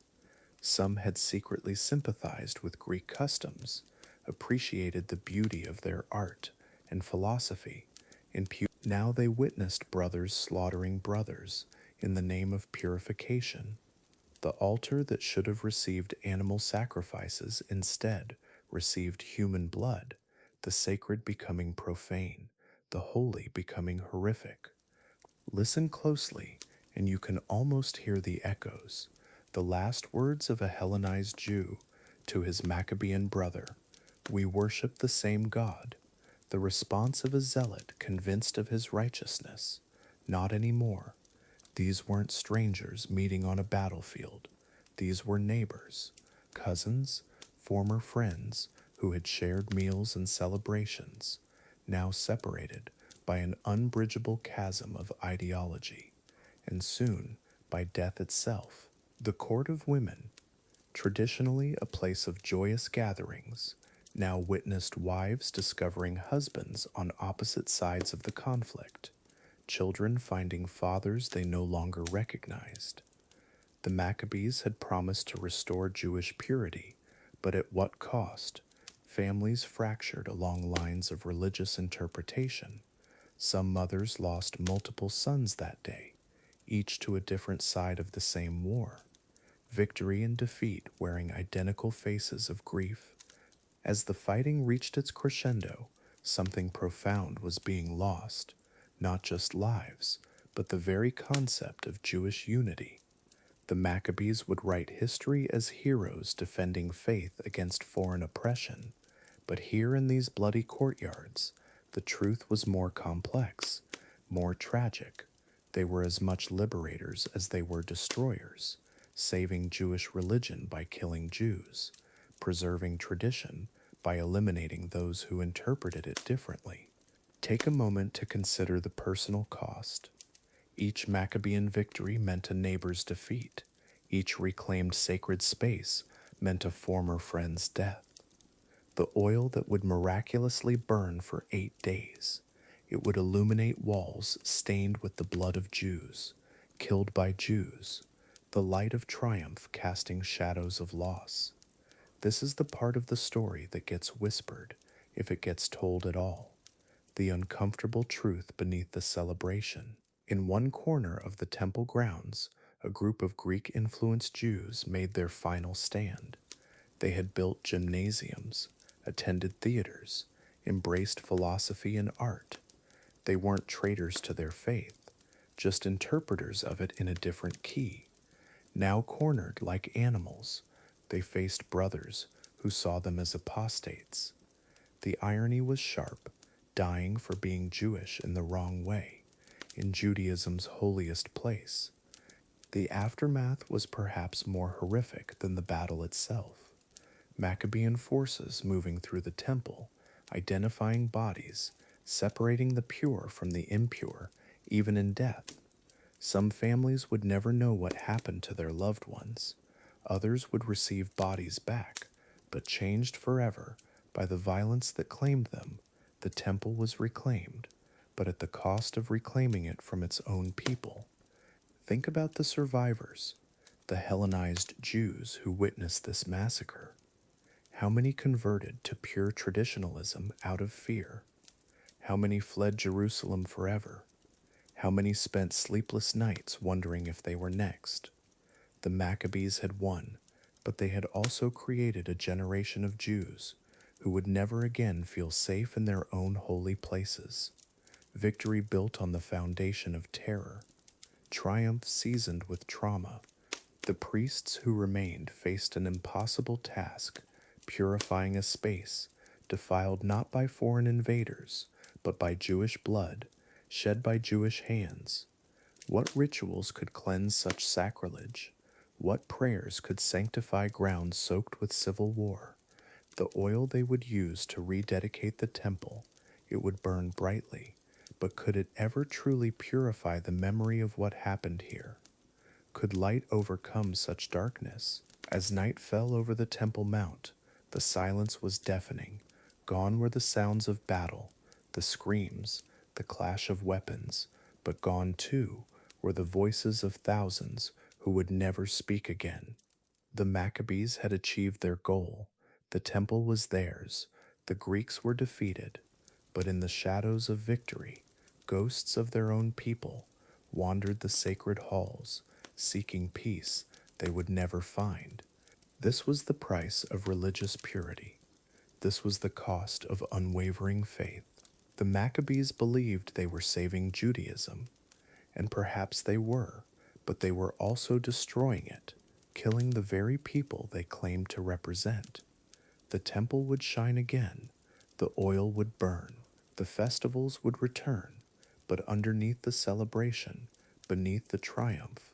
Some had secretly sympathized with Greek customs, appreciated the beauty of their art and philosophy. Now they witnessed brothers slaughtering brothers in the name of purification. The altar that should have received animal sacrifices instead received human blood, the sacred becoming profane, the holy becoming horrific. Listen closely, and you can almost hear the echoes, the last words of a Hellenized Jew to his Maccabean brother: "We worship the same God." The response of a zealot convinced of his righteousness: "Not anymore." These weren't strangers meeting on a battlefield. These were neighbors, cousins, former friends who had shared meals and celebrations, now separated by an unbridgeable chasm of ideology, and soon by death itself. The court of women, traditionally a place of joyous gatherings, now witnessed wives discovering husbands on opposite sides of the conflict, children finding fathers they no longer recognized. The Maccabees had promised to restore Jewish purity, but at what cost? Families fractured along lines of religious interpretation. Some mothers lost multiple sons that day, each to a different side of the same war. Victory and defeat wearing identical faces of grief. As the fighting reached its crescendo, something profound was being lost, not just lives, but the very concept of Jewish unity. The Maccabees would write history as heroes defending faith against foreign oppression, but here in these bloody courtyards, the truth was more complex, more tragic. They were as much liberators as they were destroyers, saving Jewish religion by killing Jews, preserving tradition by eliminating those who interpreted it differently. Take a moment to consider the personal cost. Each Maccabean victory meant a neighbor's defeat. Each reclaimed sacred space meant a former friend's death. The oil that would miraculously burn for 8 days. It would illuminate walls stained with the blood of Jews, killed by Jews, the light of triumph casting shadows of loss. This is the part of the story that gets whispered, if it gets told at all. The uncomfortable truth beneath the celebration. In one corner of the temple grounds, a group of Greek-influenced Jews made their final stand. They had built gymnasiums, attended theaters, embraced philosophy and art. They weren't traitors to their faith, just interpreters of it in a different key. Now cornered like animals, they faced brothers who saw them as apostates. The irony was sharp, dying for being Jewish in the wrong way, in Judaism's holiest place. The aftermath was perhaps more horrific than the battle itself. Maccabean forces moving through the temple, identifying bodies, separating the pure from the impure, even in death. Some families would never know what happened to their loved ones. Others would receive bodies back, but changed forever by the violence that claimed them. The temple was reclaimed, but at the cost of reclaiming it from its own people. Think about the survivors, the Hellenized Jews who witnessed this massacre. How many converted to pure traditionalism out of fear? How many fled Jerusalem forever? How many spent sleepless nights wondering if they were next? The Maccabees had won, but they had also created a generation of Jews who would never again feel safe in their own holy places. Victory built on the foundation of terror. Triumph seasoned with trauma. The priests who remained faced an impossible task, purifying a space defiled not by foreign invaders, but by Jewish blood, shed by Jewish hands. What rituals could cleanse such sacrilege? What prayers could sanctify ground soaked with civil war? The oil they would use to rededicate the temple, it would burn brightly, but could it ever truly purify the memory of what happened here? Could light overcome such darkness? As night fell over the Temple Mount, the silence was deafening. Gone were the sounds of battle, the screams, the clash of weapons, but gone too were the voices of thousands who would never speak again. The Maccabees had achieved their goal. The temple was theirs. The Greeks were defeated. But in the shadows of victory, ghosts of their own people wandered the sacred halls, seeking peace they would never find. This was the price of religious purity. This was the cost of unwavering faith. The Maccabees believed they were saving Judaism, and perhaps they were, but they were also destroying it, killing the very people they claimed to represent. The temple would shine again, the oil would burn, the festivals would return, but underneath the celebration, beneath the triumph,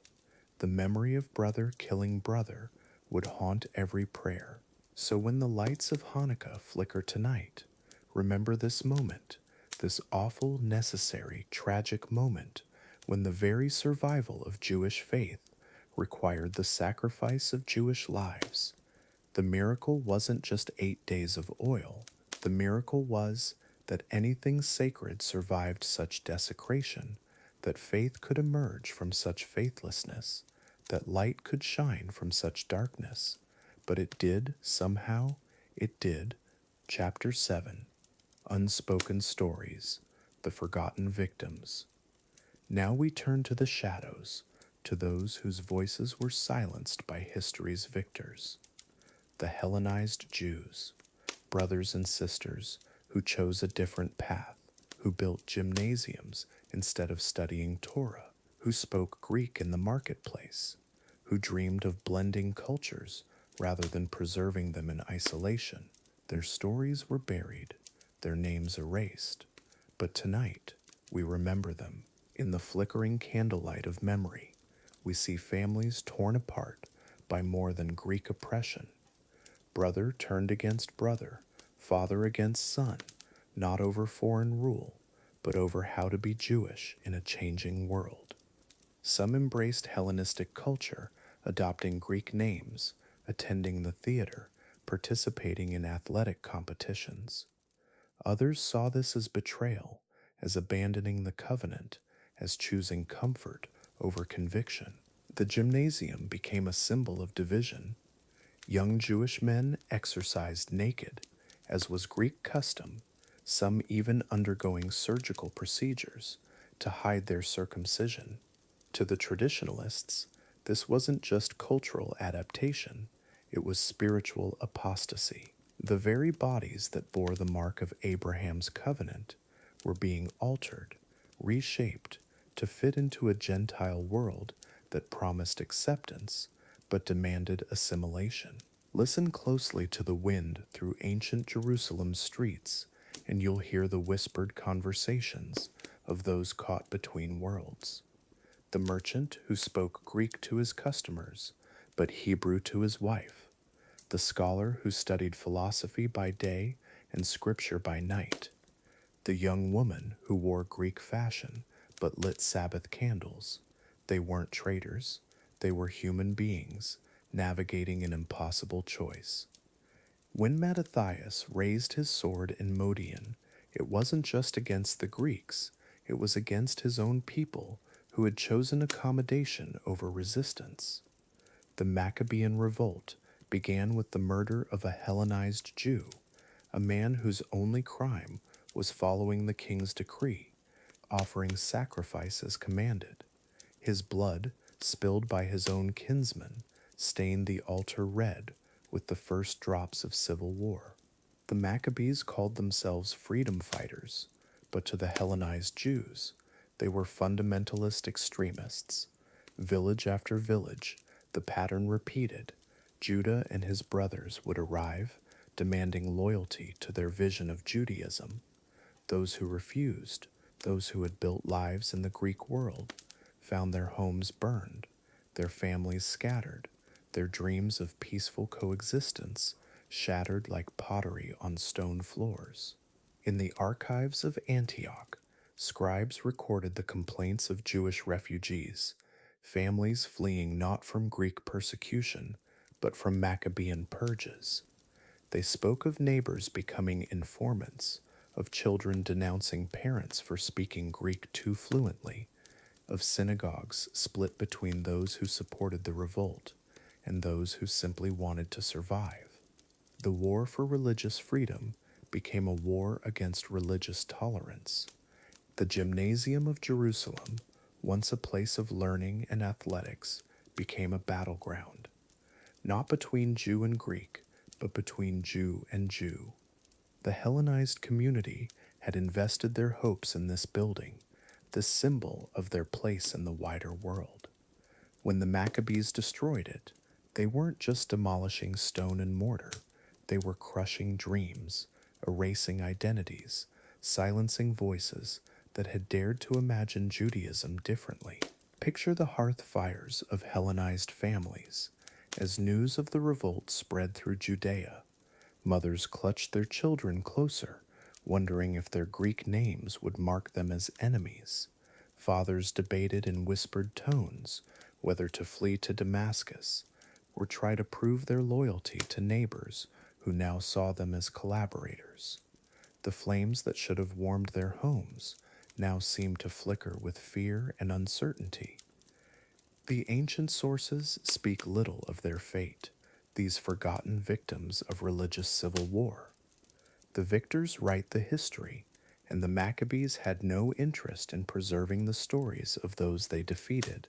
the memory of brother killing brother would haunt every prayer. So when the lights of Hanukkah flicker tonight, remember this moment, this awful, necessary, tragic moment when the very survival of Jewish faith required the sacrifice of Jewish lives. The miracle wasn't just 8 days of oil. The miracle was that anything sacred survived such desecration, that faith could emerge from such faithlessness, that light could shine from such darkness, but it did, somehow, it did. Chapter 7, Unspoken Stories, The Forgotten Victims. Now we turn to the shadows, to those whose voices were silenced by history's victors. The Hellenized Jews, brothers and sisters who chose a different path, who built gymnasiums instead of studying Torah, who spoke Greek in the marketplace, who dreamed of blending cultures rather than preserving them in isolation. Their stories were buried, their names erased, but tonight we remember them. In the flickering candlelight of memory, we see families torn apart by more than Greek oppression. Brother turned against brother, father against son, not over foreign rule, but over how to be Jewish in a changing world. Some embraced Hellenistic culture, adopting Greek names, attending the theater, participating in athletic competitions. Others saw this as betrayal, as abandoning the covenant, as choosing comfort over conviction. The gymnasium became a symbol of division. Young Jewish men exercised naked, as was Greek custom, some even undergoing surgical procedures to hide their circumcision. To the traditionalists, this wasn't just cultural adaptation, it was spiritual apostasy. The very bodies that bore the mark of Abraham's covenant were being altered, reshaped, to fit into a Gentile world that promised acceptance but demanded assimilation. Listen closely to the wind through ancient Jerusalem's streets, and you'll hear the whispered conversations of those caught between worlds. The merchant who spoke Greek to his customers, but Hebrew to his wife. The scholar who studied philosophy by day and scripture by night. The young woman who wore Greek fashion, but lit Sabbath candles. They weren't traitors, they were human beings, navigating an impossible choice. When Mattathias raised his sword in Modian, it wasn't just against the Greeks, it was against his own people who had chosen accommodation over resistance. The Maccabean revolt began with the murder of a Hellenized Jew, a man whose only crime was following the king's decree, offering sacrifice as commanded. His blood, spilled by his own kinsmen, stained the altar red with the first drops of civil war. The Maccabees called themselves freedom fighters, but to the Hellenized Jews, they were fundamentalist extremists. Village after village, the pattern repeated. Judah and his brothers would arrive, demanding loyalty to their vision of Judaism. Those who refused, those who had built lives in the Greek world, found their homes burned, their families scattered, their dreams of peaceful coexistence shattered like pottery on stone floors. In the archives of Antioch, scribes recorded the complaints of Jewish refugees, families fleeing not from Greek persecution, but from Maccabean purges. They spoke of neighbors becoming informants, of children denouncing parents for speaking Greek too fluently, of synagogues split between those who supported the revolt and those who simply wanted to survive. The war for religious freedom became a war against religious tolerance. The Gymnasium of Jerusalem, once a place of learning and athletics, became a battleground, not between Jew and Greek, but between Jew and Jew. The Hellenized community had invested their hopes in this building, the symbol of their place in the wider world. When the Maccabees destroyed it, they weren't just demolishing stone and mortar, they were crushing dreams, erasing identities, silencing voices that had dared to imagine Judaism differently. Picture the hearth fires of Hellenized families. As news of the revolt spread through Judea, mothers clutched their children closer, wondering if their Greek names would mark them as enemies. Fathers debated in whispered tones whether to flee to Damascus or try to prove their loyalty to neighbors who now saw them as collaborators. The flames that should have warmed their homes now seemed to flicker with fear and uncertainty. The ancient sources speak little of their fate, these forgotten victims of religious civil war. The victors write the history, and the Maccabees had no interest in preserving the stories of those they defeated.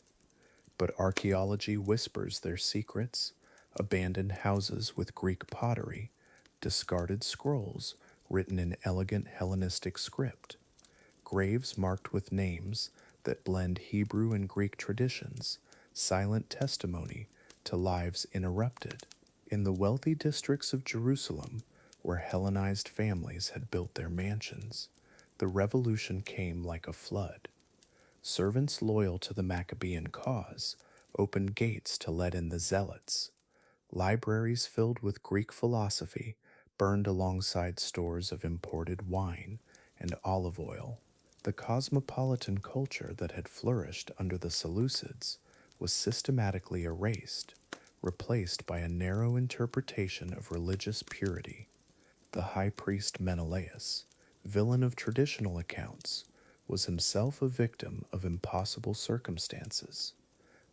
But archaeology whispers their secrets: abandoned houses with Greek pottery, discarded scrolls written in elegant Hellenistic script, graves marked with names that blend Hebrew and Greek traditions, silent testimony to lives interrupted. In the wealthy districts of Jerusalem, where Hellenized families had built their mansions, the revolution came like a flood. Servants loyal to the Maccabean cause opened gates to let in the zealots. Libraries filled with Greek philosophy burned alongside stores of imported wine and olive oil. The cosmopolitan culture that had flourished under the Seleucids was systematically erased, replaced by a narrow interpretation of religious purity. The high priest Menelaus, villain of traditional accounts, was himself a victim of impossible circumstances.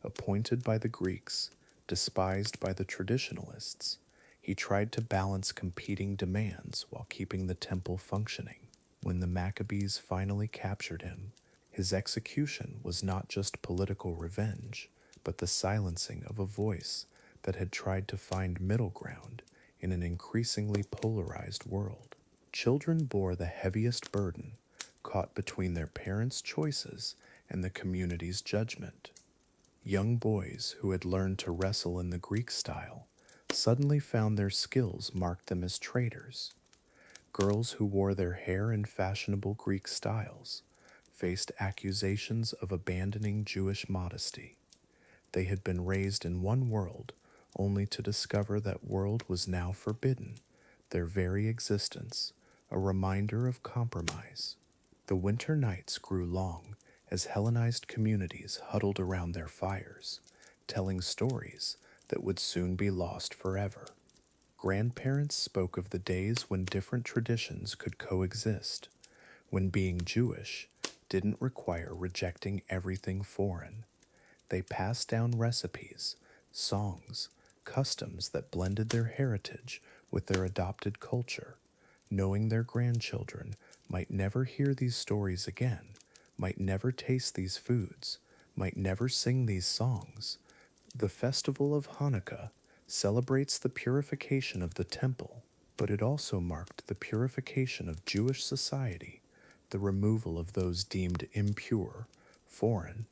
Appointed by the Greeks, despised by the traditionalists, he tried to balance competing demands while keeping the temple functioning. When the Maccabees finally captured him, his execution was not just political revenge, but the silencing of a voice that had tried to find middle ground in an increasingly polarized world. Children bore the heaviest burden, caught between their parents' choices and the community's judgment. Young boys who had learned to wrestle in the Greek style suddenly found their skills marked them as traitors. Girls who wore their hair in fashionable Greek styles faced accusations of abandoning Jewish modesty. They had been raised in one world, only to discover that world was now forbidden, their very existence, a reminder of compromise. The winter nights grew long as Hellenized communities huddled around their fires, telling stories that would soon be lost forever. Grandparents spoke of the days when different traditions could coexist, when being Jewish didn't require rejecting everything foreign. They passed down recipes, songs, customs that blended their heritage with their adopted culture, knowing their grandchildren might never hear these stories again, might never taste these foods, might never sing these songs. The festival of Hanukkah celebrates the purification of the temple, but it also marked the purification of Jewish society, the removal of those deemed impure, foreign,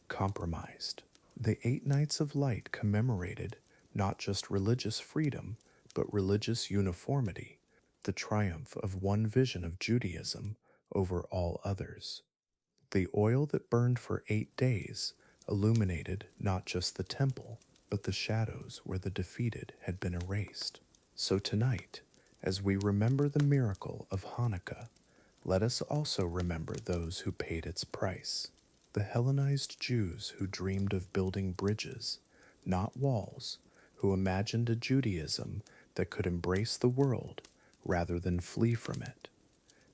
compromised. The 8 Nights of Light commemorated not just religious freedom, but religious uniformity, the triumph of one vision of Judaism over all others. The oil that burned for 8 days illuminated not just the temple, but the shadows where the defeated had been erased. So tonight, as we remember the miracle of Hanukkah, let us also remember those who paid its price. The Hellenized Jews who dreamed of building bridges, not walls, who imagined a Judaism that could embrace the world rather than flee from it.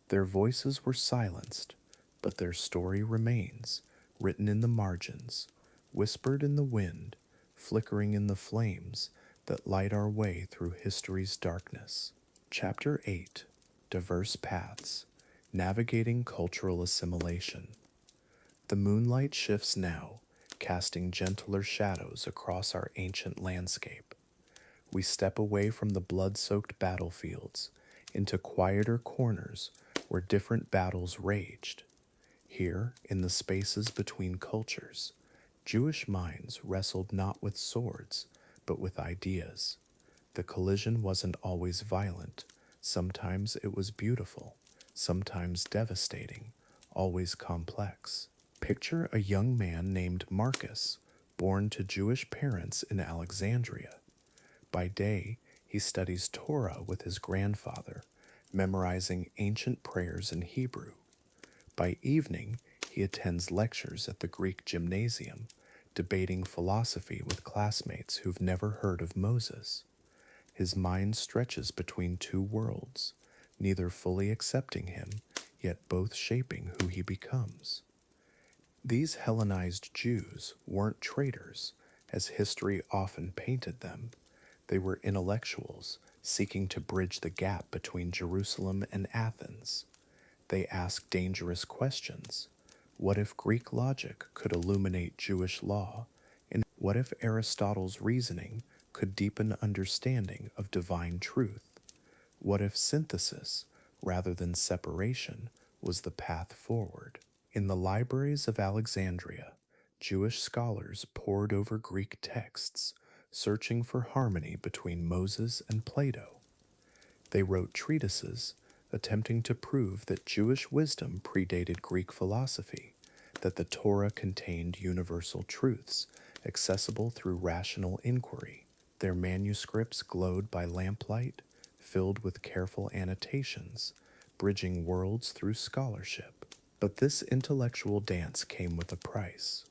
Their voices were silenced, but their story remains, written in the margins, whispered in the wind, flickering in the flames that light our way through history's darkness. Chapter 8: Diverse Paths, Navigating Cultural Assimilation. The moonlight shifts now, casting gentler shadows across our ancient landscape. We step away from the blood-soaked battlefields into quieter corners where different battles raged. Here, in the spaces between cultures, Jewish minds wrestled not with swords, but with ideas. The collision wasn't always violent. Sometimes it was beautiful, sometimes devastating, always complex. Picture a young man named Marcus, born to Jewish parents in Alexandria. By day, he studies Torah with his grandfather, memorizing ancient prayers in Hebrew. By evening, he attends lectures at the Greek gymnasium, debating philosophy with classmates who've never heard of Moses. His mind stretches between two worlds, neither fully accepting him, yet both shaping who he becomes. These Hellenized Jews weren't traitors, as history often painted them. They were intellectuals seeking to bridge the gap between Jerusalem and Athens. They asked dangerous questions. What if Greek logic could illuminate Jewish law? And what if Aristotle's reasoning could deepen understanding of divine truth? What if synthesis, rather than separation, was the path forward? In the libraries of Alexandria, Jewish scholars pored over Greek texts, searching for harmony between Moses and Plato. They wrote treatises attempting to prove that Jewish wisdom predated Greek philosophy, that the Torah contained universal truths accessible through rational inquiry. Their manuscripts glowed by lamplight, filled with careful annotations, bridging worlds through scholarship. But this intellectual dance came with a price.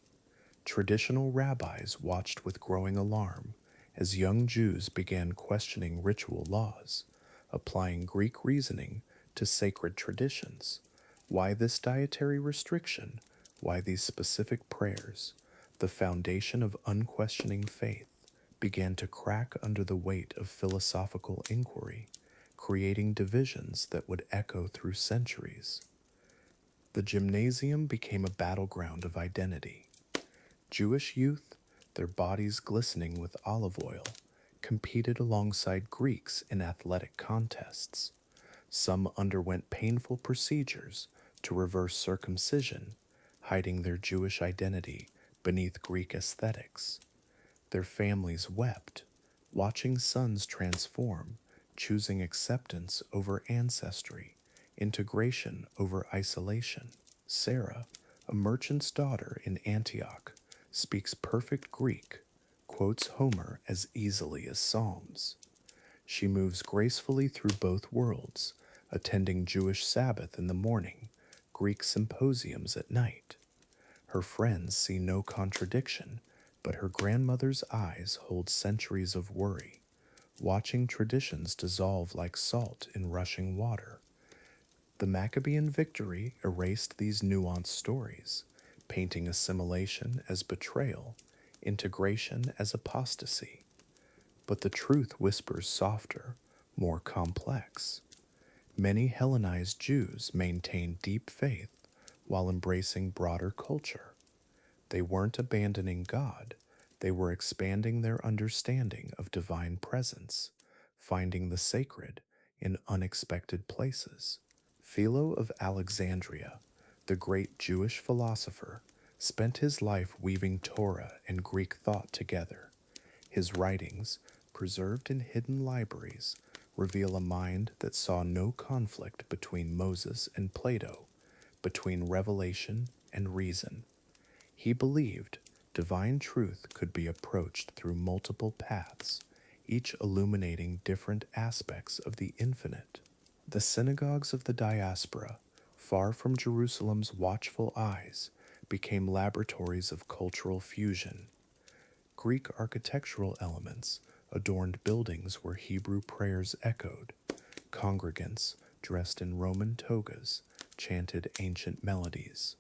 Traditional rabbis watched with growing alarm as young Jews began questioning ritual laws, applying Greek reasoning to sacred traditions. Why this dietary restriction? Why these specific prayers? The foundation of unquestioning faith began to crack under the weight of philosophical inquiry, creating divisions that would echo through centuries. The gymnasium became a battleground of identity. Jewish youth, their bodies glistening with olive oil, competed alongside Greeks in athletic contests. Some underwent painful procedures to reverse circumcision, hiding their Jewish identity beneath Greek aesthetics. Their families wept, watching sons transform, choosing acceptance over ancestry, integration over isolation. Sarah, a merchant's daughter in Antioch, speaks perfect Greek, quotes Homer as easily as Psalms. She moves gracefully through both worlds, attending Jewish Sabbath in the morning, Greek symposiums at night. Her friends see no contradiction, but her grandmother's eyes hold centuries of worry, watching traditions dissolve like salt in rushing water. The Maccabean victory erased these nuanced stories, painting assimilation as betrayal, integration as apostasy. But the truth whispers softer, more complex. Many Hellenized Jews maintained deep faith while embracing broader culture. They weren't abandoning God, they were expanding their understanding of divine presence, finding the sacred in unexpected places. Philo of Alexandria, the great Jewish philosopher, spent his life weaving Torah and Greek thought together. His writings, preserved in hidden libraries, reveal a mind that saw no conflict between Moses and Plato, between revelation and reason. He believed divine truth could be approached through multiple paths, each illuminating different aspects of the infinite. The synagogues of the diaspora, far from Jerusalem's watchful eyes, became laboratories of cultural fusion. Greek architectural elements adorned buildings where Hebrew prayers echoed. Congregants, dressed in Roman togas, chanted ancient melodies.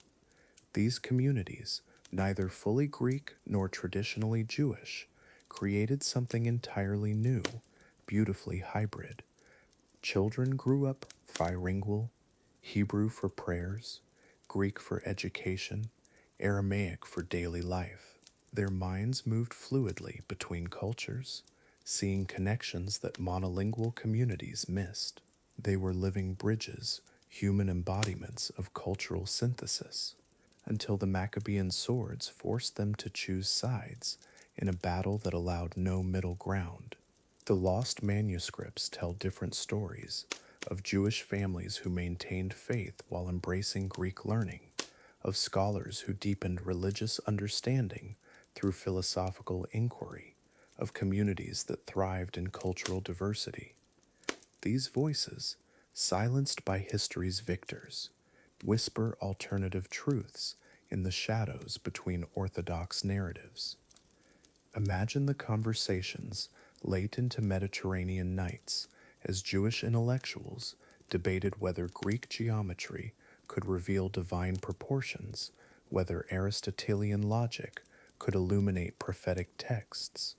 These communities, neither fully Greek nor traditionally Jewish, created something entirely new, beautifully hybrid. Children grew up bilingual, Hebrew for prayers, Greek for education, Aramaic for daily life. Their minds moved fluidly between cultures, seeing connections that monolingual communities missed. They were living bridges, human embodiments of cultural synthesis, until the Maccabean swords forced them to choose sides in a battle that allowed no middle ground. The lost manuscripts tell different stories of Jewish families who maintained faith while embracing Greek learning, of scholars who deepened religious understanding through philosophical inquiry, of communities that thrived in cultural diversity. These voices, silenced by history's victors, whisper alternative truths in the shadows between orthodox narratives. Imagine the conversations late into Mediterranean nights as Jewish intellectuals debated whether Greek geometry could reveal divine proportions whether Aristotelian logic could illuminate prophetic texts,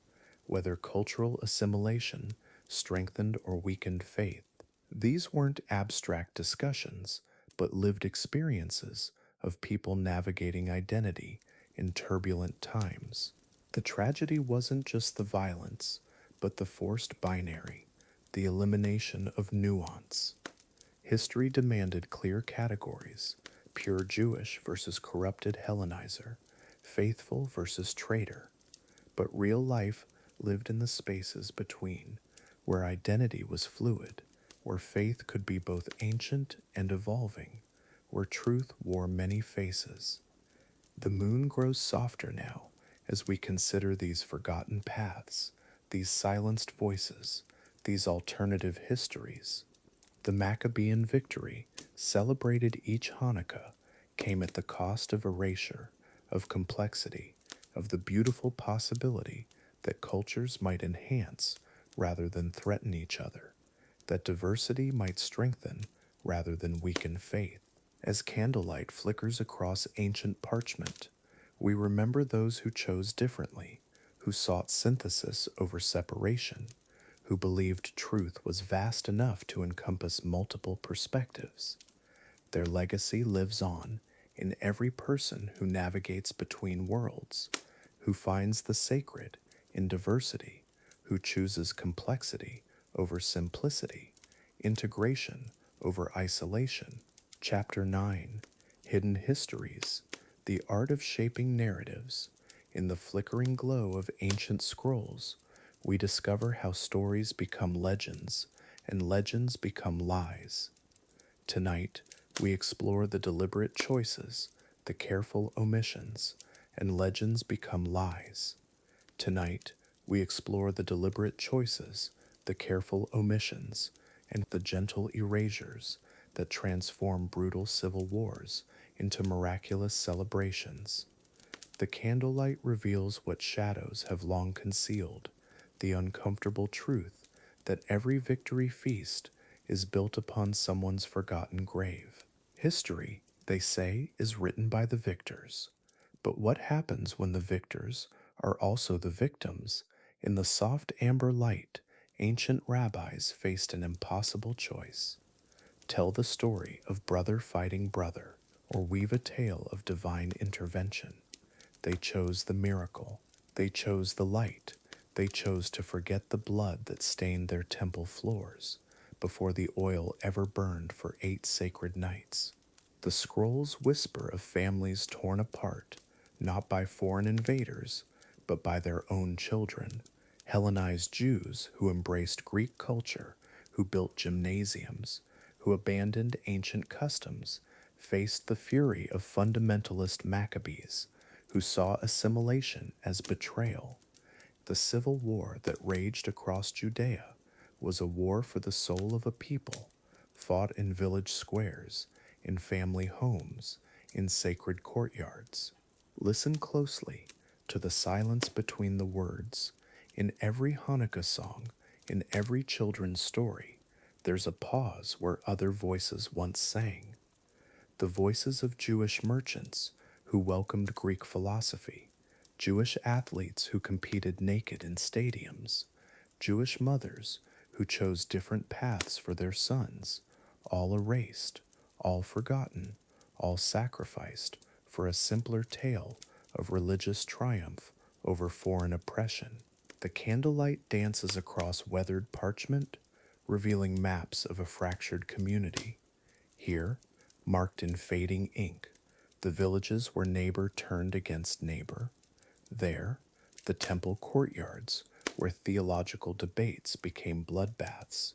whether cultural assimilation strengthened or weakened faith. These weren't abstract discussions, but lived experiences of people navigating identity in turbulent times. The tragedy wasn't just the violence, but the forced binary, the elimination of nuance. History demanded clear categories: pure Jewish versus corrupted Hellenizer, faithful versus traitor. But real life lived in the spaces between, where identity was fluid, where faith could be both ancient and evolving, where truth wore many faces. The moon grows softer now as we consider these forgotten paths, these silenced voices, these alternative histories. The Maccabean victory, celebrated each Hanukkah, came at the cost of erasure, of complexity, of the beautiful possibility that cultures might enhance rather than threaten each other, that diversity might strengthen rather than weaken faith. As candlelight flickers across ancient parchment, we remember those who chose differently, who sought synthesis over separation, who believed truth was vast enough to encompass multiple perspectives. Their legacy lives on in every person who navigates between worlds, who finds the sacred in diversity, who chooses complexity over simplicity, integration over isolation. Chapter 9: Hidden Histories, the Art of Shaping Narratives. In the flickering glow of ancient scrolls, we discover how stories become legends and legends become lies. Tonight, we explore the deliberate choices, the careful omissions, and legends become lies. Tonight, we explore the deliberate choices, the careful omissions, and the gentle erasures that transform brutal civil wars into miraculous celebrations. The candlelight reveals what shadows have long concealed, the uncomfortable truth that every victory feast is built upon someone's forgotten grave. History, they say, is written by the victors. But what happens when the victors are also the victims? In the soft amber light, ancient rabbis faced an impossible choice: tell the story of brother fighting brother, or weave a tale of divine intervention. They chose the miracle. They chose the light. They chose to forget the blood that stained their temple floors before the oil ever burned for 8 sacred nights. The scrolls whisper of families torn apart, not by foreign invaders, but by their own children. Hellenized Jews who embraced Greek culture, who built gymnasiums, who abandoned ancient customs, faced the fury of fundamentalist Maccabees, who saw assimilation as betrayal. The civil war that raged across Judea was a war for the soul of a people, fought in village squares, in family homes, in sacred courtyards. Listen closely to the silence between the words. In every Hanukkah song, in every children's story, there's a pause where other voices once sang. The voices of Jewish merchants who welcomed Greek philosophy, Jewish athletes who competed naked in stadiums, Jewish mothers who chose different paths for their sons, all erased, all forgotten, all sacrificed for a simpler tale of religious triumph over foreign oppression. The candlelight dances across weathered parchment, revealing maps of a fractured community. Here, marked in fading ink, the villages where neighbor turned against neighbor. There, the temple courtyards, where theological debates became bloodbaths.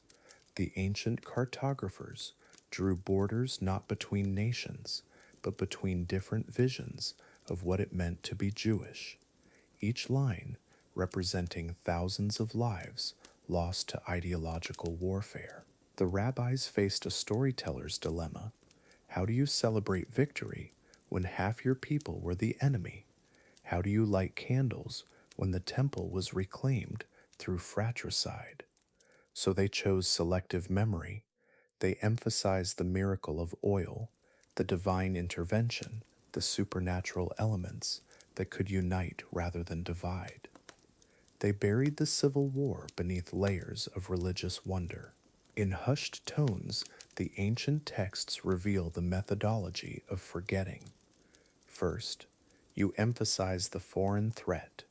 The ancient cartographers drew borders not between nations, but between different visions of what it meant to be Jewish, each line representing thousands of lives lost to ideological warfare. The rabbis faced a storyteller's dilemma. How do you celebrate victory when half your people were the enemy? How do you light candles when the temple was reclaimed through fratricide? So they chose selective memory. They emphasized the miracle of oil, the divine intervention, the the supernatural elements that could unite rather than divide. They buried the Civil War beneath layers of religious wonder. In hushed tones, the ancient texts reveal the methodology of forgetting. First, you emphasize the foreign threat.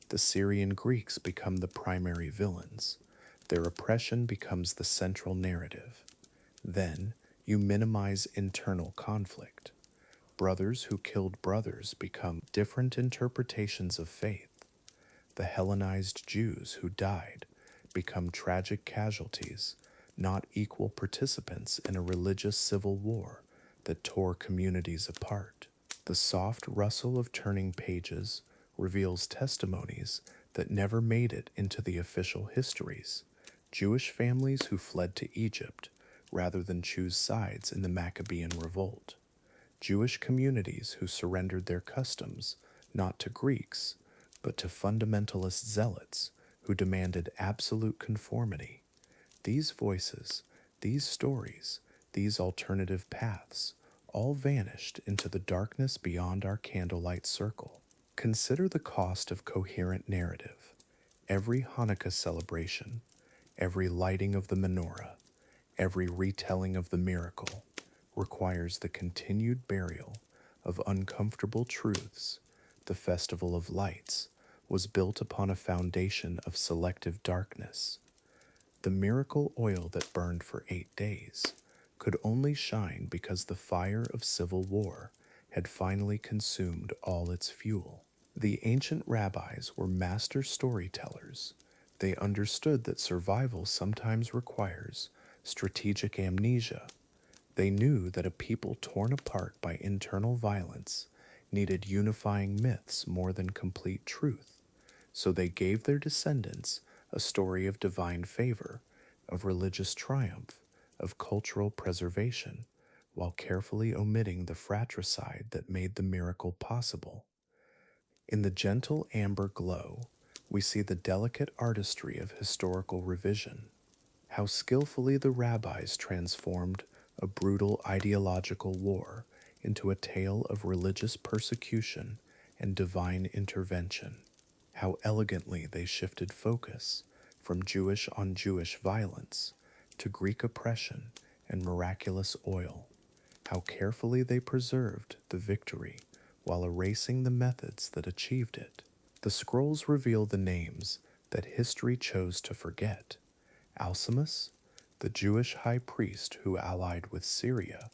The Syrian Greeks become the primary villains. Their oppression becomes the central narrative. Then, you minimize internal conflict. Brothers who killed brothers become different interpretations of faith. The Hellenized Jews who died become tragic casualties, not equal participants in a religious civil war that tore communities apart. The soft rustle of turning pages reveals testimonies that never made it into the official histories. Jewish families who fled to Egypt rather than choose sides in the Maccabean revolt. Jewish communities who surrendered their customs not to Greeks, but to fundamentalist zealots who demanded absolute conformity. These voices, these stories, these alternative paths, all vanished into the darkness beyond our candlelight circle. Consider the cost of coherent narrative. Every Hanukkah celebration, every lighting of the menorah, every retelling of the miracle requires the continued burial of uncomfortable truths. The Festival of Lights was built upon a foundation of selective darkness. The miracle oil that burned for 8 days could only shine because the fire of civil war had finally consumed all its fuel. The ancient rabbis were master storytellers. They understood that survival sometimes requires strategic amnesia. They knew that a people torn apart by internal violence needed unifying myths more than complete truth. So they gave their descendants a story of divine favor, of religious triumph, of cultural preservation, while carefully omitting the fratricide that made the miracle possible. In the gentle amber glow, we see the delicate artistry of historical revision. How skillfully the rabbis transformed a brutal ideological war into a tale of religious persecution and divine intervention. How elegantly they shifted focus from Jewish on Jewish violence to Greek oppression and miraculous oil. How carefully they preserved the victory while erasing the methods that achieved it. The scrolls reveal the names that history chose to forget. Alcimus, the Jewish high priest who allied with Syria,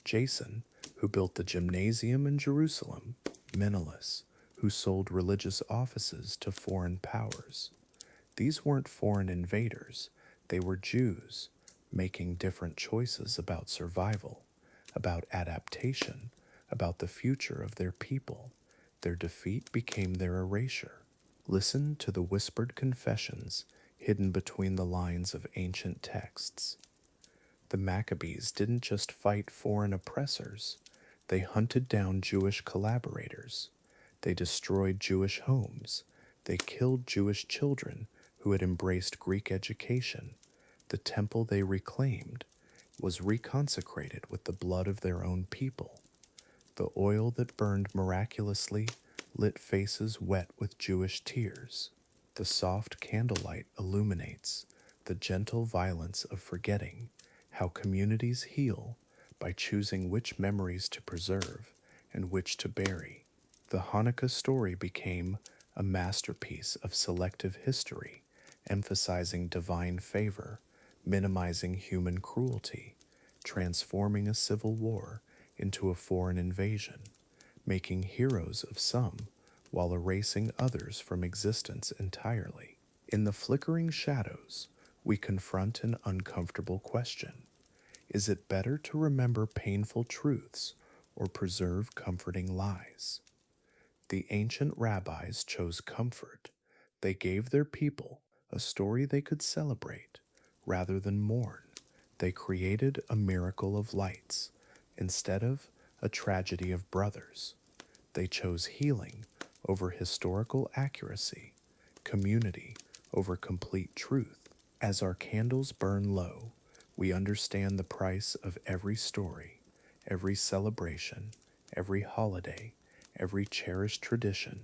Jason, who built the gymnasium in Jerusalem, Menelaus, who sold religious offices to foreign powers. These weren't foreign invaders, they were Jews, making different choices about survival, about adaptation, about the future of their people. Their defeat became their erasure. Listen to the whispered confessions hidden between the lines of ancient texts. The Maccabees didn't just fight foreign oppressors, they hunted down Jewish collaborators. They destroyed Jewish homes. They killed Jewish children who had embraced Greek education. The temple they reclaimed was reconsecrated with the blood of their own people. The oil that burned miraculously lit faces wet with Jewish tears. The soft candlelight illuminates the gentle violence of forgetting, how communities heal by choosing which memories to preserve and which to bury. The Hanukkah story became a masterpiece of selective history, emphasizing divine favor, minimizing human cruelty, transforming a civil war into a foreign invasion, making heroes of some while erasing others from existence entirely. In the flickering shadows, we confront an uncomfortable question. Is it better to remember painful truths or preserve comforting lies? The ancient rabbis chose comfort. They gave their people a story they could celebrate rather than mourn. They created a miracle of lights instead of a tragedy of brothers. They chose healing over historical accuracy, community over complete truth. As our candles burn low, we understand the price of every story, every celebration, every holiday, every cherished tradition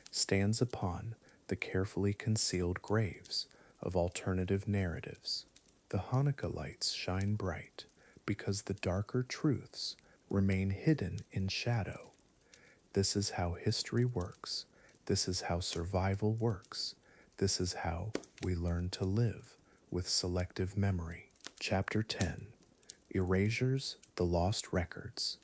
stands upon the carefully concealed graves of alternative narratives. The Hanukkah lights shine bright because the darker truths remain hidden in shadow. This is how history works. This is how survival works. This is how we learn to live with selective memory. Chapter 10: Erasures, the Lost Records.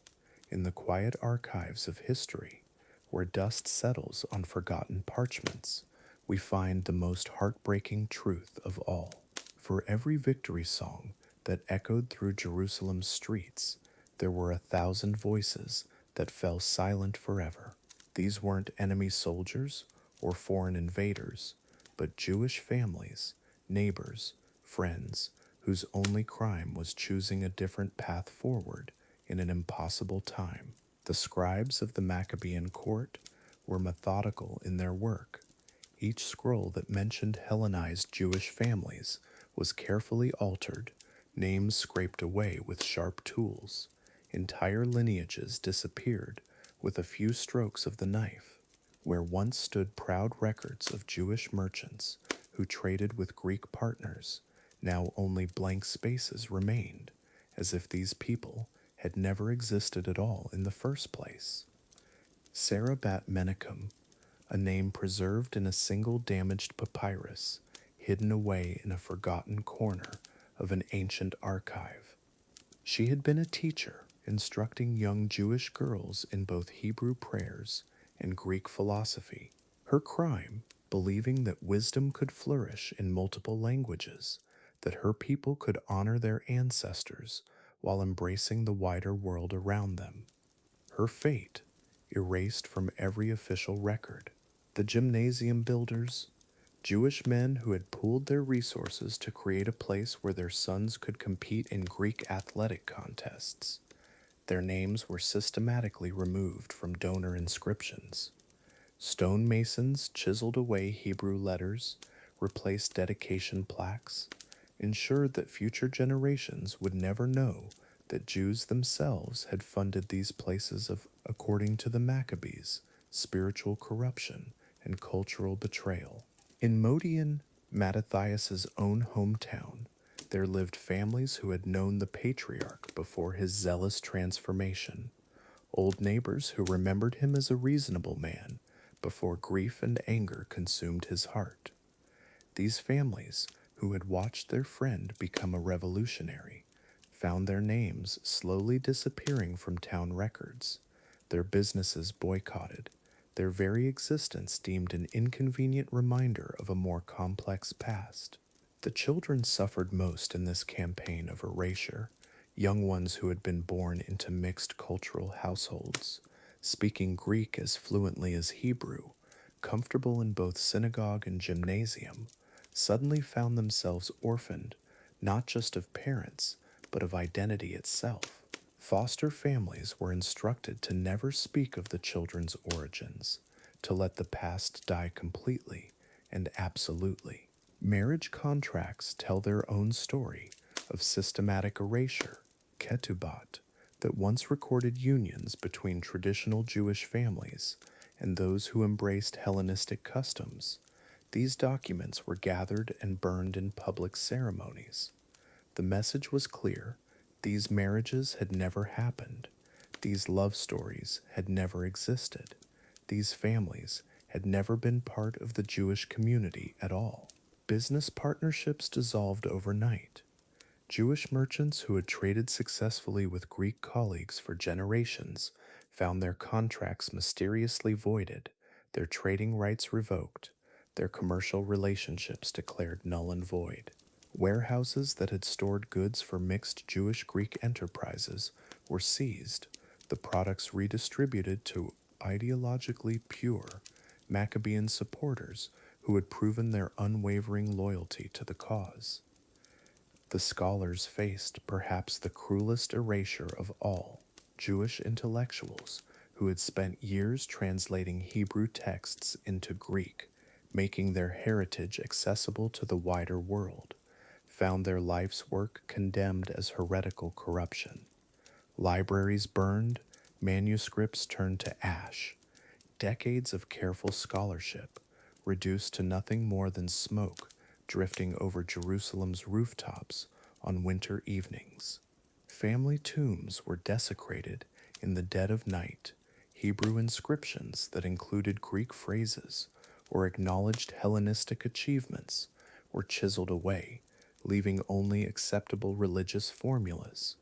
In the quiet archives of history, where dust settles on forgotten parchments, we find the most heartbreaking truth of all. For every victory song that echoed through Jerusalem's streets, there were 1,000 voices that fell silent forever. These weren't enemy soldiers or foreign invaders, but Jewish families, neighbors, friends, whose only crime was choosing a different path forward in an impossible time. The scribes of the Maccabean court were methodical in their work. Each scroll that mentioned Hellenized Jewish families was carefully altered, names scraped away with sharp tools. Entire lineages disappeared with a few strokes of the knife. Where once stood proud records of Jewish merchants who traded with Greek partners, now only blank spaces remained, as if these people had never existed at all in the first place. Sarah Bat Menachem, a name preserved in a single damaged papyrus, hidden away in a forgotten corner of an ancient archive. She had been a teacher, instructing young Jewish girls in both Hebrew prayers and Greek philosophy. Her crime, believing that wisdom could flourish in multiple languages, that her people could honor their ancestors while embracing the wider world around them. Her fate, erased from every official record. The gymnasium builders, Jewish men who had pooled their resources to create a place where their sons could compete in Greek athletic contests. Their names were systematically removed from donor inscriptions. Stonemasons chiseled away Hebrew letters, replaced dedication plaques, ensured that future generations would never know that Jews themselves had funded these places of, according to the Maccabees, spiritual corruption and cultural betrayal. In Modian, Mattathias's own hometown, there lived families who had known the patriarch before his zealous transformation, old neighbors who remembered him as a reasonable man before grief and anger consumed his heart. These families, who had watched their friend become a revolutionary, found their names slowly disappearing from town records, their businesses boycotted, their very existence deemed an inconvenient reminder of a more complex past. The children suffered most in this campaign of erasure, young ones who had been born into mixed cultural households, speaking Greek as fluently as Hebrew, comfortable in both synagogue and gymnasium, suddenly found themselves orphaned, not just of parents, but of identity itself. Foster families were instructed to never speak of the children's origins, to let the past die completely and absolutely. Marriage contracts tell their own story of systematic erasure, ketubot, that once recorded unions between traditional Jewish families and those who embraced Hellenistic customs. These documents were gathered and burned in public ceremonies. The message was clear: these marriages had never happened. These love stories had never existed. These families had never been part of the Jewish community at all. Business partnerships dissolved overnight. Jewish merchants who had traded successfully with Greek colleagues for generations found their contracts mysteriously voided, their trading rights revoked, their commercial relationships declared null and void. Warehouses that had stored goods for mixed Jewish-Greek enterprises were seized, the products redistributed to ideologically pure Maccabean supporters who had proven their unwavering loyalty to the cause. The scholars faced perhaps the cruelest erasure of all: Jewish intellectuals who had spent years translating Hebrew texts into Greek, making their heritage accessible to the wider world, found their life's work condemned as heretical corruption. Libraries burned, Manuscripts turned to ash, decades of careful scholarship reduced to nothing more than smoke drifting over Jerusalem's rooftops on winter evenings. Family tombs were desecrated in the dead of night. Hebrew inscriptions that included Greek phrases or acknowledged Hellenistic achievements were chiseled away, leaving only acceptable religious formulas.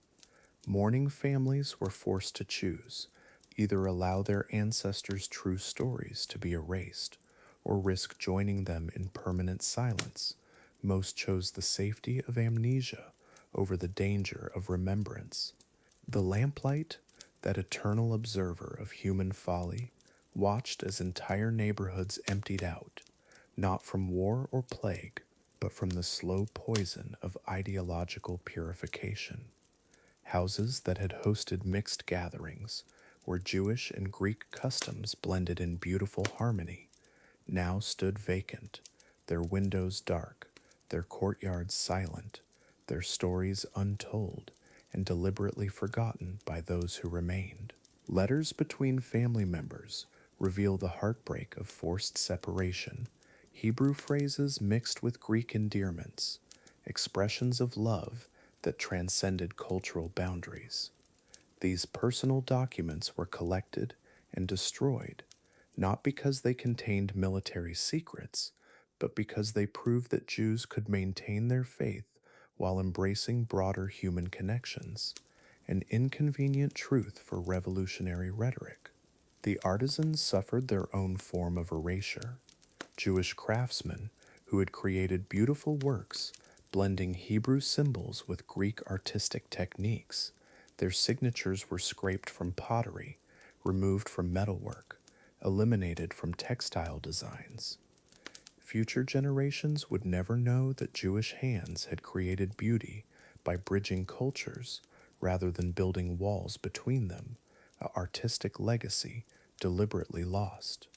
Mourning families were forced to choose, either allow their ancestors' true stories to be erased or risk joining them in permanent silence. Most chose the safety of amnesia over the danger of remembrance. The lamplight, that eternal observer of human folly, watched as entire neighborhoods emptied out, not from war or plague, but from the slow poison of ideological purification. Houses that had hosted mixed gatherings, where Jewish and Greek customs blended in beautiful harmony, now stood vacant, their windows dark, their courtyards silent, their stories untold and deliberately forgotten by those who remained. Letters between family members reveal the heartbreak of forced separation, Hebrew phrases mixed with Greek endearments, expressions of love that transcended cultural boundaries. These personal documents were collected and destroyed, not because they contained military secrets, but because they proved that Jews could maintain their faith while embracing broader human connections, an inconvenient truth for revolutionary rhetoric. The artisans suffered their own form of erasure. Jewish craftsmen who had created beautiful works blending Hebrew symbols with Greek artistic techniques. Their signatures were scraped from pottery, removed from metalwork, eliminated from textile designs. Future generations would never know that Jewish hands had created beauty by bridging cultures rather than building walls between them, an artistic legacy deliberately lost.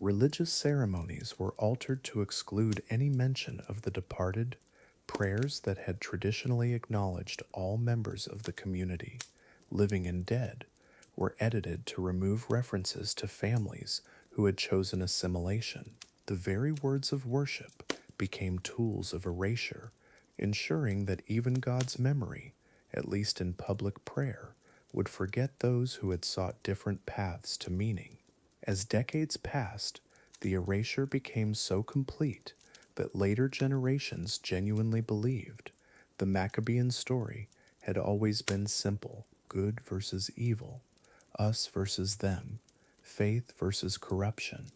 Religious ceremonies were altered to exclude any mention of the departed. Prayers that had traditionally acknowledged all members of the community, living and dead, were edited to remove references to families who had chosen assimilation. The very words of worship became tools of erasure, ensuring that even God's memory, at least in public prayer, would forget those who had sought different paths to meaning. As decades passed, the erasure became so complete that later generations genuinely believed the Maccabean story had always been simple: good versus evil, us versus them, faith versus corruption.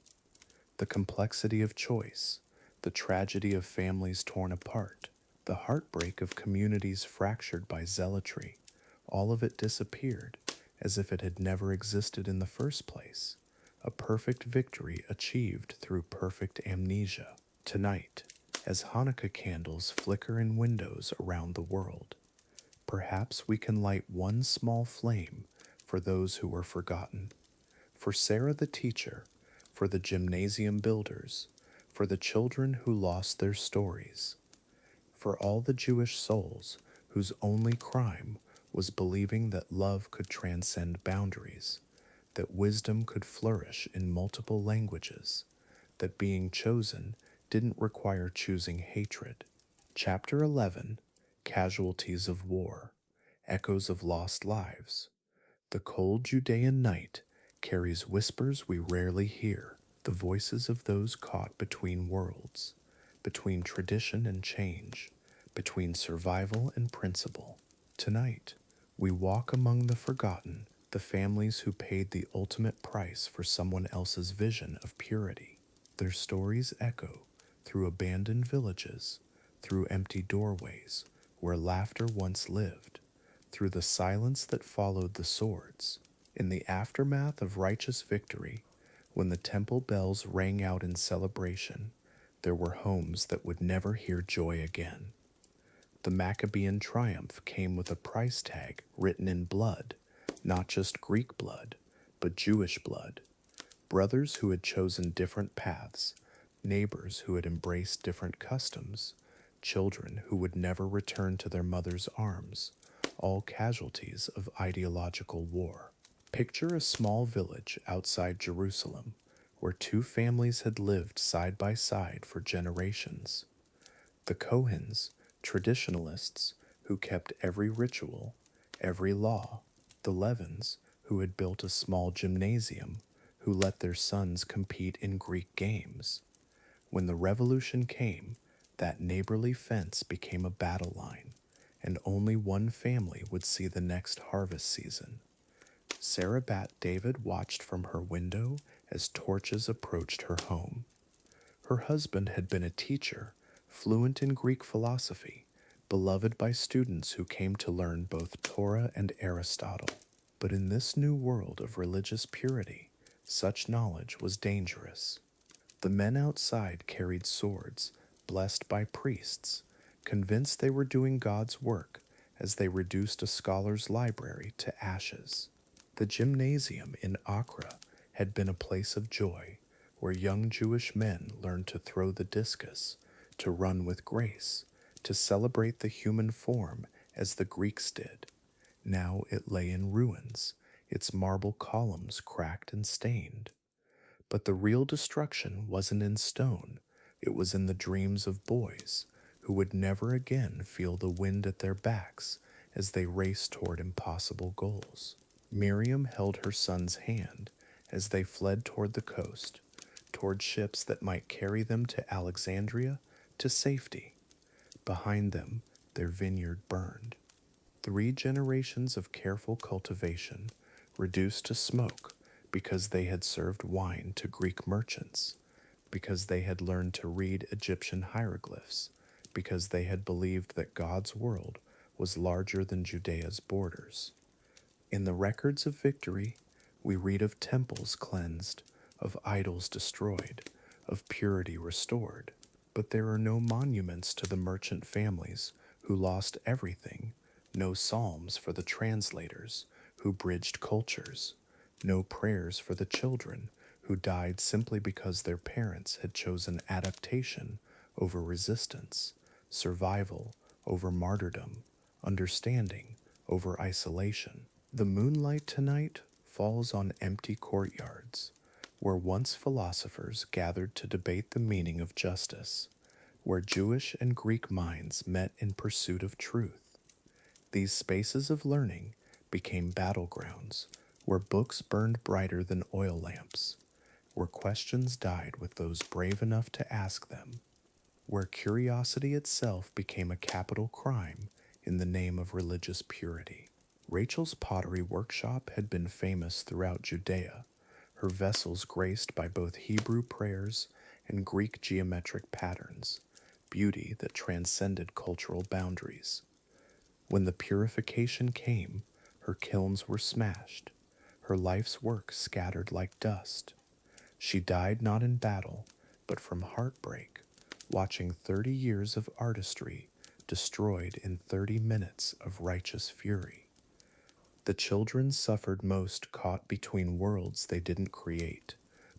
The complexity of choice, the tragedy of families torn apart, the heartbreak of communities fractured by zealotry, all of it disappeared as if it had never existed in the first place, a perfect victory achieved through perfect amnesia. Tonight, as Hanukkah candles flicker in windows around the world, perhaps we can light one small flame for those who were forgotten, for Sarah the teacher, for the gymnasium builders, for the children who lost their stories, for all the Jewish souls whose only crime was believing that love could transcend boundaries, that wisdom could flourish in multiple languages, that being chosen didn't require choosing hatred. Chapter 11, Casualties of War, Echoes of Lost Lives. The cold Judean night carries whispers we rarely hear, the voices of those caught between worlds, between tradition and change, between survival and principle. Tonight, we walk among the forgotten, the families who paid the ultimate price for someone else's vision of purity. Their stories echo through abandoned villages, through empty doorways where laughter once lived, through the silence that followed the swords. In the aftermath of righteous victory, when the temple bells rang out in celebration, there were homes that would never hear joy again. The Maccabean triumph came with a price tag written in blood, not just Greek blood, but Jewish blood. Brothers who had chosen different paths, neighbors who had embraced different customs, children who would never return to their mother's arms, all casualties of ideological war. Picture a small village outside Jerusalem where two families had lived side by side for generations. The Kohens, traditionalists who kept every ritual, every law. The Levins, who had built a small gymnasium, who let their sons compete in Greek games. When the revolution came, that neighborly fence became a battle line, and only one family would see the next harvest season. Sarah Bat David watched from her window as torches approached her home. Her husband had been a teacher, fluent in Greek philosophy, beloved by students who came to learn both Torah and Aristotle. But in this new world of religious purity, such knowledge was dangerous. The men outside carried swords, blessed by priests, convinced they were doing God's work as they reduced a scholar's library to ashes. The gymnasium in Accra had been a place of joy, where young Jewish men learned to throw the discus, to run with grace, to celebrate the human form as the Greeks did. Now it lay in ruins, its marble columns cracked and stained. But the real destruction wasn't in stone, it was in the dreams of boys who would never again feel the wind at their backs as they raced toward impossible goals. Miriam held her son's hand as they fled toward the coast, toward ships that might carry them to Alexandria, to safety. Behind them, their vineyard burned. 3 generations of careful cultivation reduced to smoke because they had served wine to Greek merchants, because they had learned to read Egyptian hieroglyphs, because they had believed that God's world was larger than Judea's borders. In the records of victory, we read of temples cleansed, of idols destroyed, of purity restored. But there are no monuments to the merchant families who lost everything, no psalms for the translators who bridged cultures, no prayers for the children who died simply because their parents had chosen adaptation over resistance, survival over martyrdom, understanding over isolation. The moonlight tonight falls on empty courtyards, where once philosophers gathered to debate the meaning of justice, where Jewish and Greek minds met in pursuit of truth. These spaces of learning became battlegrounds, where books burned brighter than oil lamps, where questions died with those brave enough to ask them, where curiosity itself became a capital crime in the name of religious purity. Rachel's pottery workshop had been famous throughout Judea, her vessels graced by both Hebrew prayers and Greek geometric patterns, beauty that transcended cultural boundaries. When the purification came, her kilns were smashed, her life's work scattered like dust. She died not in battle, but from heartbreak, watching 30 years of artistry destroyed in 30 minutes of righteous fury. The children suffered most caught between worlds they didn't create,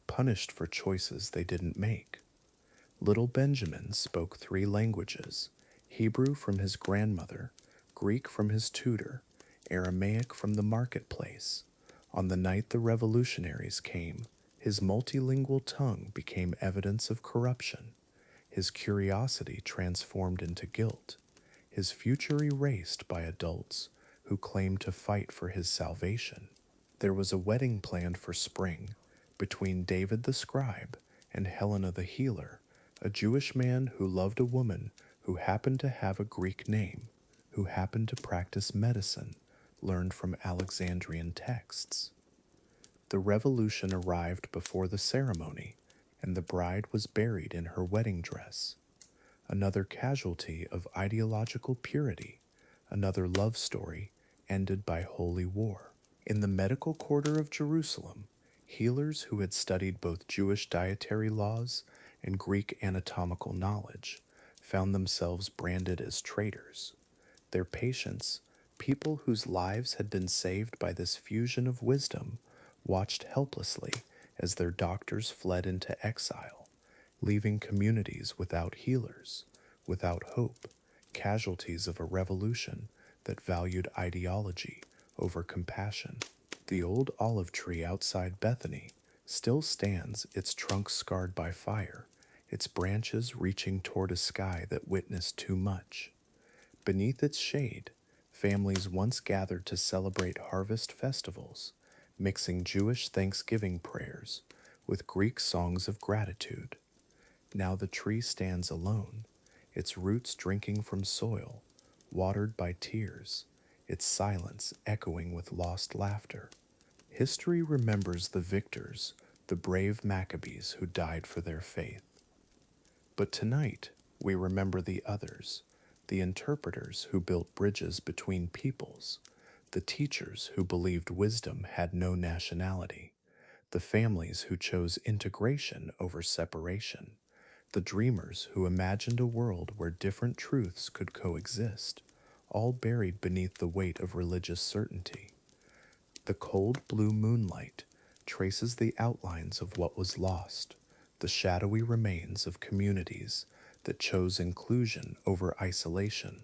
punished for choices they didn't make. Little Benjamin spoke 3 languages, Hebrew from his grandmother, Greek from his tutor, Aramaic from the marketplace. On the night the revolutionaries came, his multilingual tongue became evidence of corruption, his curiosity transformed into guilt, his future erased by adults who claimed to fight for his salvation. There was a wedding planned for spring between David the scribe and Helena the healer, a Jewish man who loved a woman who happened to have a Greek name, who happened to practice medicine learned from Alexandrian texts. The revolution arrived before the ceremony, and the bride was buried in her wedding dress. Another casualty of ideological purity, another love story ended by holy war. In the medical quarter of Jerusalem, healers who had studied both Jewish dietary laws and Greek anatomical knowledge found themselves branded as traitors. Their patients, people whose lives had been saved by this fusion of wisdom, watched helplessly as their doctors fled into exile, leaving communities without healers, without hope, casualties of a revolution that valued ideology over compassion. The old olive tree outside Bethany still stands, its trunk scarred by fire, its branches reaching toward a sky that witnessed too much. Beneath its shade, families once gathered to celebrate harvest festivals, mixing Jewish Thanksgiving prayers with Greek songs of gratitude. Now the tree stands alone, its roots drinking from soil, watered by tears, its silence echoing with lost laughter. History remembers the victors, the brave Maccabees who died for their faith. But tonight, we remember the others, the interpreters who built bridges between peoples, the teachers who believed wisdom had no nationality, the families who chose integration over separation, the dreamers who imagined a world where different truths could coexist, all buried beneath the weight of religious certainty. The cold blue moonlight traces the outlines of what was lost, the shadowy remains of communities that chose inclusion over isolation,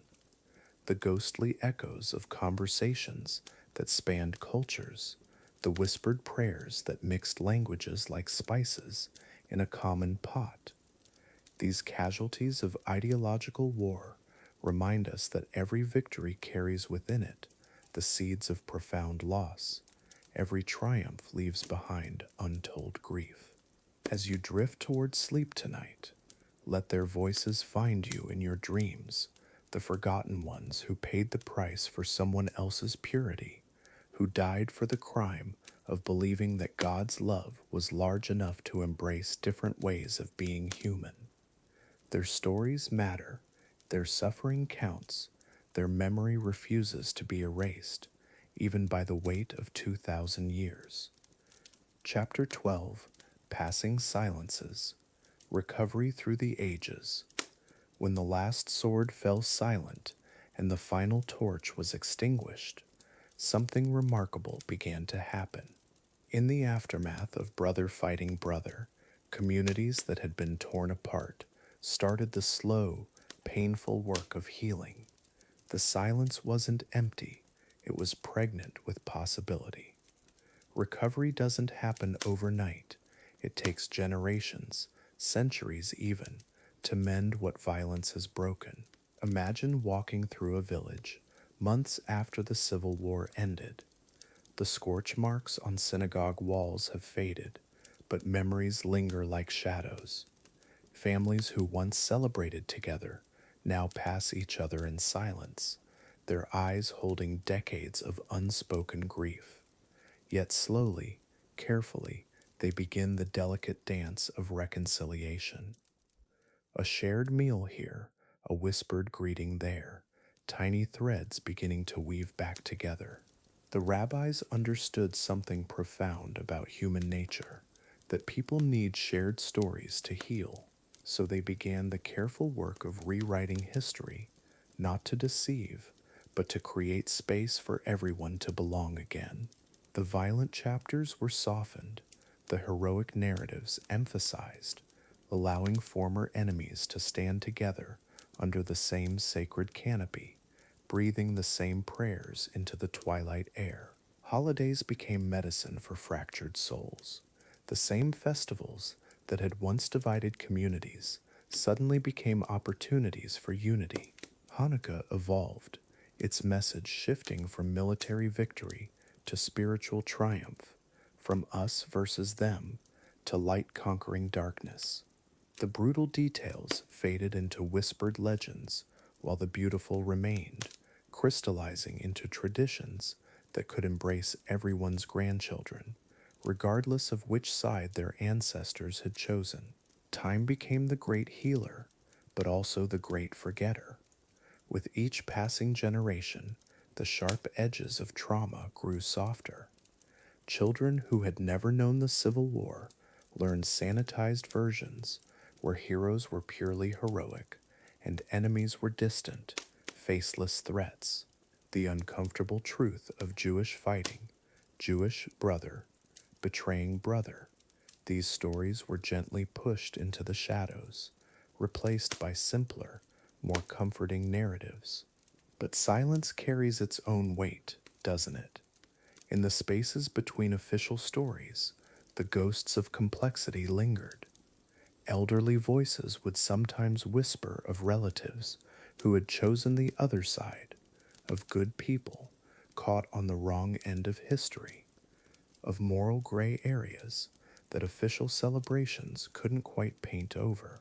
the ghostly echoes of conversations that spanned cultures, the whispered prayers that mixed languages like spices in a common pot. These casualties of ideological war remind us that every victory carries within it the seeds of profound loss. Every triumph leaves behind untold grief. As you drift toward sleep tonight, let their voices find you in your dreams, the forgotten ones who paid the price for someone else's purity, who died for the crime of believing that God's love was large enough to embrace different ways of being human. Their stories matter, their suffering counts, their memory refuses to be erased, even by the weight of 2,000 years. Chapter 12, Passing Silences, Recovery Through the Ages. When the last sword fell silent and the final torch was extinguished, something remarkable began to happen. In the aftermath of brother fighting brother, communities that had been torn apart started the slow, painful work of healing. The silence wasn't empty, it was pregnant with possibility. Recovery doesn't happen overnight. It takes generations, centuries even, to mend what violence has broken. Imagine walking through a village, months after the Civil War ended. The scorch marks on synagogue walls have faded, but memories linger like shadows. Families who once celebrated together now pass each other in silence, their eyes holding decades of unspoken grief. Yet slowly, carefully, they begin the delicate dance of reconciliation. A shared meal here, a whispered greeting there, tiny threads beginning to weave back together. The rabbis understood something profound about human nature, that people need shared stories to heal. So they began the careful work of rewriting history, not to deceive, but to create space for everyone to belong again. The violent chapters were softened, the heroic narratives emphasized, allowing former enemies to stand together under the same sacred canopy, breathing the same prayers into the twilight air. Holidays became medicine for fractured souls. The same festivals that had once divided communities suddenly became opportunities for unity. Hanukkah evolved, its message shifting from military victory to spiritual triumph, from us versus them to light conquering darkness. The brutal details faded into whispered legends, while the beautiful remained, crystallizing into traditions that could embrace everyone's grandchildren, regardless of which side their ancestors had chosen. Time became the great healer, but also the great forgetter. With each passing generation, the sharp edges of trauma grew softer. Children who had never known the Civil War learned sanitized versions where heroes were purely heroic and enemies were distant, faceless threats. The uncomfortable truth of Jewish fighting, Jewish brother, betraying brother. These stories were gently pushed into the shadows, replaced by simpler, more comforting narratives. But silence carries its own weight, doesn't it? In the spaces between official stories, the ghosts of complexity lingered. Elderly voices would sometimes whisper of relatives who had chosen the other side, of good people caught on the wrong end of history, of moral gray areas that official celebrations couldn't quite paint over.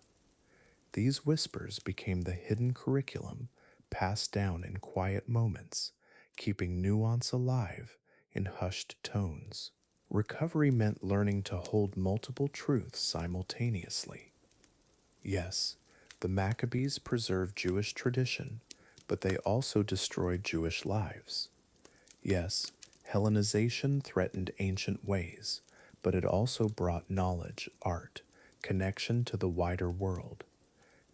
These whispers became the hidden curriculum passed down in quiet moments, keeping nuance alive in hushed tones. Recovery meant learning to hold multiple truths simultaneously. Yes, the Maccabees preserved Jewish tradition, but they also destroyed Jewish lives. Yes, Hellenization threatened ancient ways, but it also brought knowledge, art, connection to the wider world.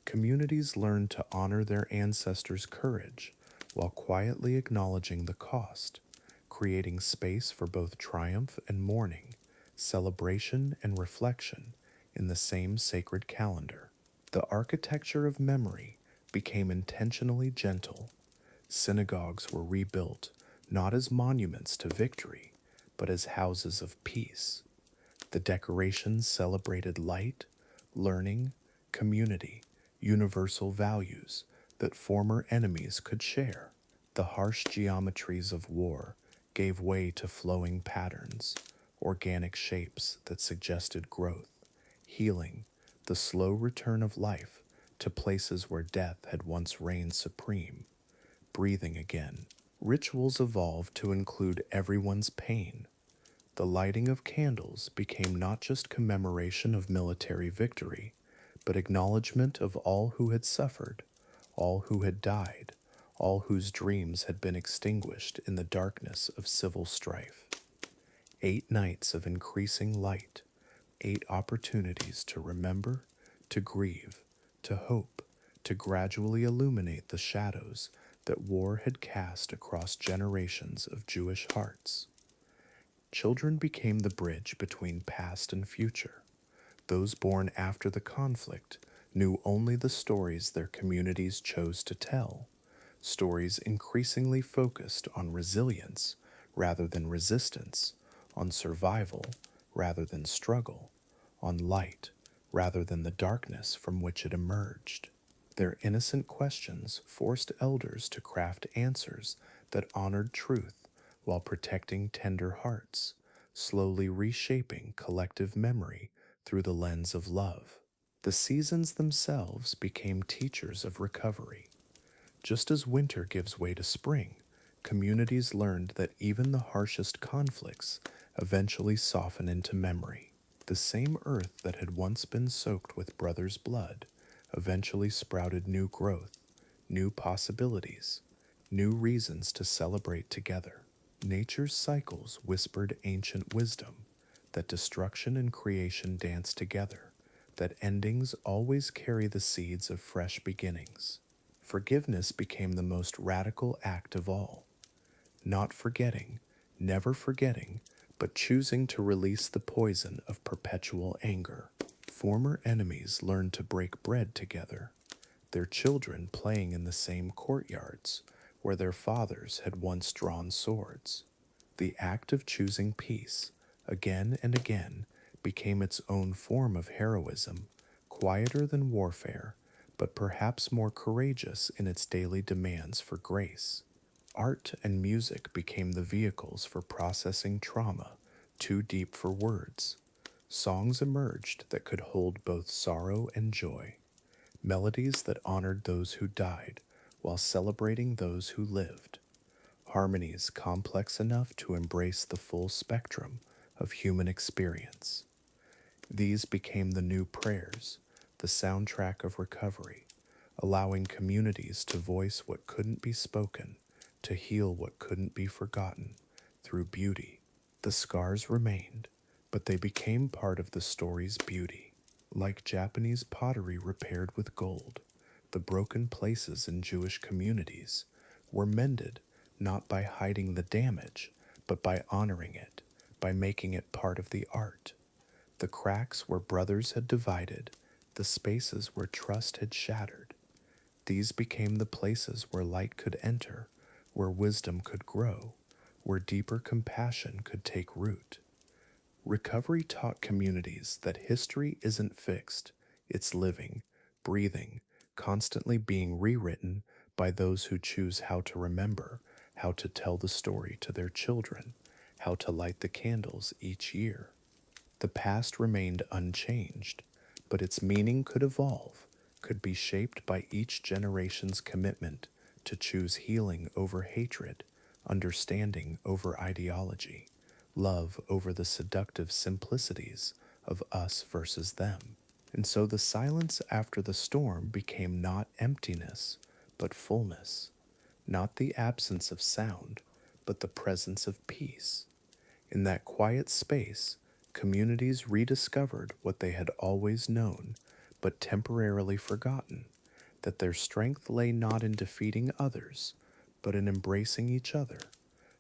Communities learned to honor their ancestors' courage while quietly acknowledging the cost, creating space for both triumph and mourning, celebration and reflection in the same sacred calendar. The architecture of memory became intentionally gentle. Synagogues were rebuilt not as monuments to victory, but as houses of peace. The decorations celebrated light, learning, community, universal values that former enemies could share. The harsh geometries of war gave way to flowing patterns, organic shapes that suggested growth, healing, the slow return of life to places where death had once reigned supreme. Breathing again, rituals evolved to include everyone's pain. The lighting of candles became not just commemoration of military victory, but acknowledgement of all who had suffered, all who had died, all whose dreams had been extinguished in the darkness of civil strife. 8 nights of increasing light, 8 opportunities to remember, to grieve, to hope, to gradually illuminate the shadows that war had cast across generations of Jewish hearts. Children became the bridge between past and future. Those born after the conflict knew only the stories their communities chose to tell, stories increasingly focused on resilience rather than resistance, on survival rather than struggle, on light rather than the darkness from which it emerged. Their innocent questions forced elders to craft answers that honored truth while protecting tender hearts, slowly reshaping collective memory through the lens of love. The seasons themselves became teachers of recovery. Just as winter gives way to spring, communities learned that even the harshest conflicts eventually soften into memory. The same earth that had once been soaked with brothers' blood eventually sprouted new growth, new possibilities, new reasons to celebrate together. Nature's cycles whispered ancient wisdom, that destruction and creation dance together, that endings always carry the seeds of fresh beginnings. Forgiveness became the most radical act of all. Not forgetting, never forgetting, but choosing to release the poison of perpetual anger. Former enemies learned to break bread together, their children playing in the same courtyards where their fathers had once drawn swords. The act of choosing peace, again and again, became its own form of heroism, quieter than warfare, but perhaps more courageous in its daily demands for grace. Art and music became the vehicles for processing trauma too deep for words. Songs emerged that could hold both sorrow and joy, melodies that honored those who died while celebrating those who lived, harmonies complex enough to embrace the full spectrum of human experience. These became the new prayers, the soundtrack of recovery, allowing communities to voice what couldn't be spoken, to heal what couldn't be forgotten, through beauty. The scars remained, but they became part of the story's beauty. Like Japanese pottery repaired with gold, the broken places in Jewish communities were mended not by hiding the damage, but by honoring it, by making it part of the art. The cracks where brothers had divided, the spaces where trust had shattered. These became the places where light could enter, where wisdom could grow, where deeper compassion could take root. Recovery taught communities that history isn't fixed, it's living, breathing, constantly being rewritten by those who choose how to remember, how to tell the story to their children, how to light the candles each year. The past remained unchanged, but its meaning could evolve, could be shaped by each generation's commitment to choose healing over hatred, understanding over ideology, love over the seductive simplicities of us versus them. And so the silence after the storm became not emptiness, but fullness, not the absence of sound, but the presence of peace. In that quiet space, communities rediscovered what they had always known, but temporarily forgotten, that their strength lay not in defeating others, but in embracing each other,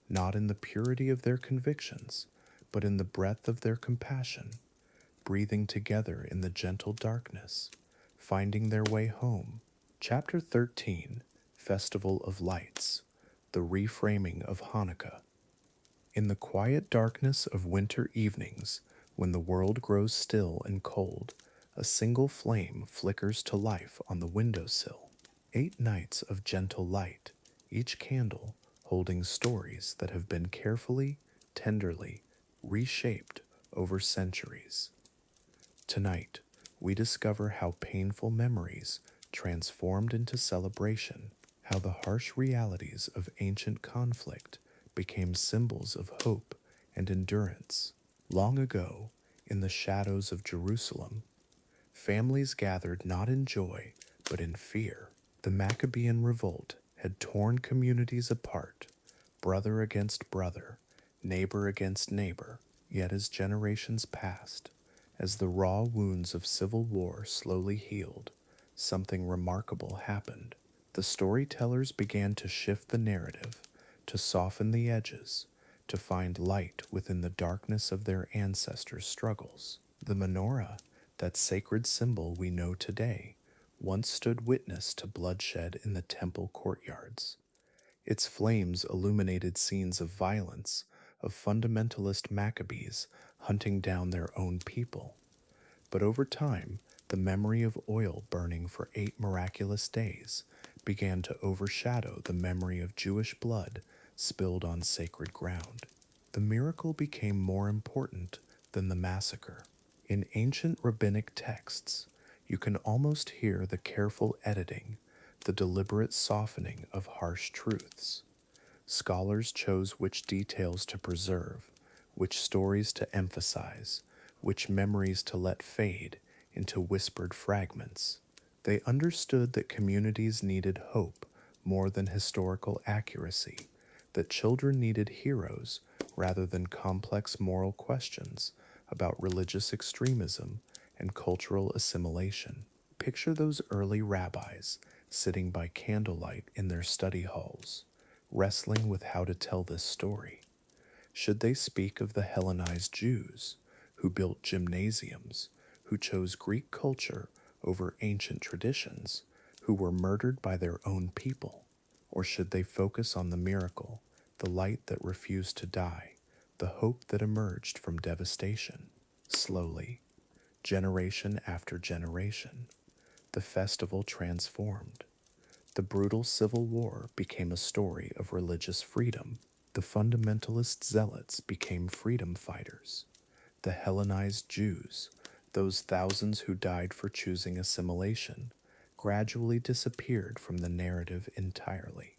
not in the purity of their convictions, but in the breadth of their compassion, breathing together in the gentle darkness, finding their way home. Chapter 13, Festival of Lights, the Reframing of Hanukkah. In the quiet darkness of winter evenings, when the world grows still and cold, a single flame flickers to life on the windowsill. 8 nights of gentle light, each candle holding stories that have been carefully, tenderly reshaped over centuries. Tonight, we discover how painful memories transformed into celebration, how the harsh realities of ancient conflict became symbols of hope and endurance. Long ago, in the shadows of Jerusalem, families gathered not in joy, but in fear. The Maccabean revolt had torn communities apart, brother against brother, neighbor against neighbor. Yet as generations passed, as the raw wounds of civil war slowly healed, something remarkable happened. The storytellers began to shift the narrative, to soften the edges, to find light within the darkness of their ancestors' struggles. The menorah, that sacred symbol we know today, once stood witness to bloodshed in the temple courtyards. Its flames illuminated scenes of violence, of fundamentalist Maccabees hunting down their own people. But over time, the memory of oil burning for 8 miraculous days began to overshadow the memory of Jewish blood spilled on sacred ground. The miracle became more important than the massacre. In ancient rabbinic texts, you can almost hear the careful editing, the deliberate softening of harsh truths. Scholars chose which details to preserve, which stories to emphasize, which memories to let fade into whispered fragments. They understood that communities needed hope more than historical accuracy, that children needed heroes rather than complex moral questions about religious extremism and cultural assimilation. Picture those early rabbis sitting by candlelight in their study halls, wrestling with how to tell this story. Should they speak of the Hellenized Jews, who built gymnasiums, who chose Greek culture over ancient traditions, who were murdered by their own people? Or should they focus on the miracle, the light that refused to die, the hope that emerged from devastation? Slowly, generation after generation, the festival transformed. The brutal civil war became a story of religious freedom. The fundamentalist zealots became freedom fighters. The Hellenized Jews, those thousands who died for choosing assimilation, gradually disappeared from the narrative entirely.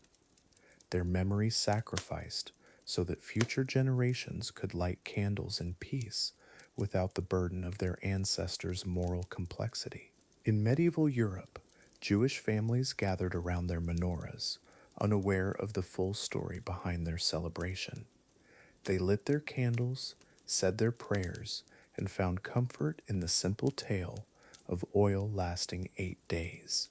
Their memory sacrificed so that future generations could light candles in peace without the burden of their ancestors' moral complexity. In medieval Europe, Jewish families gathered around their menorahs, unaware of the full story behind their celebration. They lit their candles, said their prayers, and found comfort in the simple tale of oil lasting 8 days.